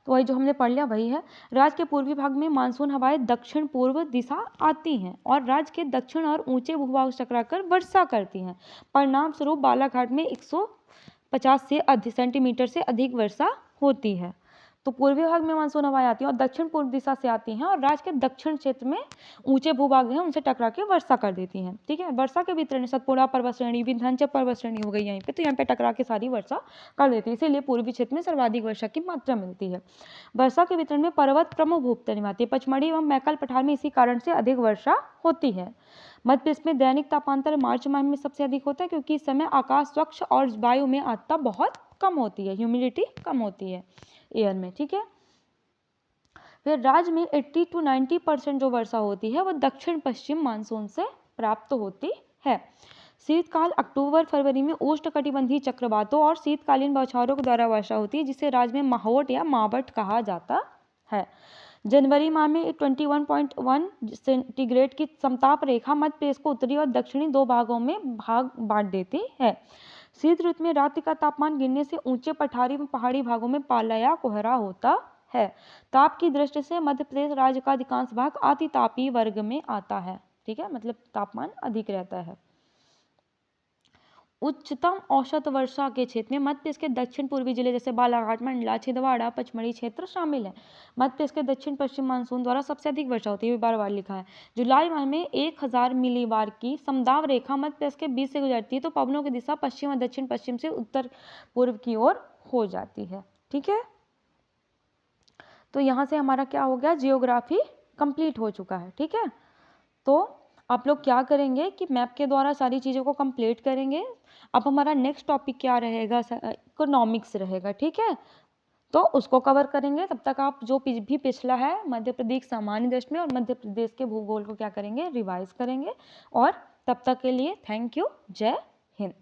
तो वही जो हमने पढ़ लिया वही है। राज्य के पूर्वी भाग में मानसून हवाएं दक्षिण पूर्व दिशा आती हैं और राज्य के दक्षिण और ऊंचे भूभाग से टकराकर वर्षा करती हैं। परिणाम स्वरूप बालाघाट में 150 सेंटीमीटर से अधिक वर्षा होती है। तो पूर्वी भाग में मानसून हवाएं आती हैं और दक्षिण पूर्व दिशा से आती हैं, और राज्य के दक्षिण क्षेत्र में ऊंचे भूभाग हैं उनसे टकरा के वर्षा कर देती हैं, ठीक है। वर्षा के वितरण सतपुड़ा पर्वत श्रेणी, विंध्याचल पर्वत श्रेणी हो गई यहीं पे, तो यहाँ पे टकरा के सारी वर्षा कर देती है, इसीलिए पूर्वी क्षेत्र में सर्वाधिक वर्षा की मात्रा मिलती है। वर्षा के वितरण में पर्वत प्रमुख भूमिका निभाती है। पचमढ़ी एवं मैकल पठार में इसी कारण से अधिक वर्षा होती है। मध्य प्रदेश में दैनिक तापांतर मार्च माह में सबसे अधिक होता है, क्योंकि इस समय आकाश स्वच्छ और वायु में आर्द्रता बहुत कम होती है, ह्यूमिडिटी कम होती है एयर में, ठीक है। फिर राज्य में 80 to 90% जो वर्षा होती है वह दक्षिण पश्चिम मानसून से प्राप्त होती है। शीतकाल अक्टूबर फरवरी में उष्णकटिबंधीय चक्रवातों और शीतकालीन बौछारों के द्वारा वर्षा होती है, जिसे राज्य में माहौट या मावट कहा जाता है। जनवरी माह में 21.1 सेंटीग्रेड की समताप रेखा मध्य प्रदेश को उत्तरी और दक्षिणी 2 भागों में भाग बांट देती है। शीत ऋतु में रात्रि का तापमान गिरने से ऊंचे पहाड़ी भागों में पाला या कोहरा होता है। ताप की दृष्टि से मध्य प्रदेश राज्य का अधिकांश भाग अति तापीय वर्ग में आता है। ठीक है, मतलब तापमान अधिक रहता है। उच्चतम औसत वर्षा के क्षेत्र में मध्य प्रदेश के दक्षिण पूर्वी जिले जैसे बालाघाट, मंडला, छिंदवाड़ा, पचमढ़ी क्षेत्र शामिल है। मध्य प्रदेश के दक्षिण पश्चिम मानसून द्वारा सबसे अधिक वर्षा होती है, बार बार लिखा है। जुलाई माह में 1000 मिलीबार की समदाब रेखा मध्य प्रदेश के बीच से गुजरती है, तो पवनों की दिशा पश्चिम और दक्षिण पश्चिम से उत्तर पूर्व की ओर हो जाती है। ठीक है, तो यहाँ से हमारा क्या हो गया, जियोग्राफी कंप्लीट हो चुका है। ठीक है, तो आप लोग क्या करेंगे कि मैप के द्वारा सारी चीज़ों को कंप्लीट करेंगे। अब हमारा नेक्स्ट टॉपिक क्या रहेगा, इकोनॉमिक्स रहेगा। ठीक है, तो उसको कवर करेंगे। तब तक आप जो भी पिछला है मध्य प्रदेश सामान्य दृष्टि में और मध्य प्रदेश के भूगोल को क्या करेंगे, रिवाइज करेंगे। और तब तक के लिए थैंक यू, जय हिंद।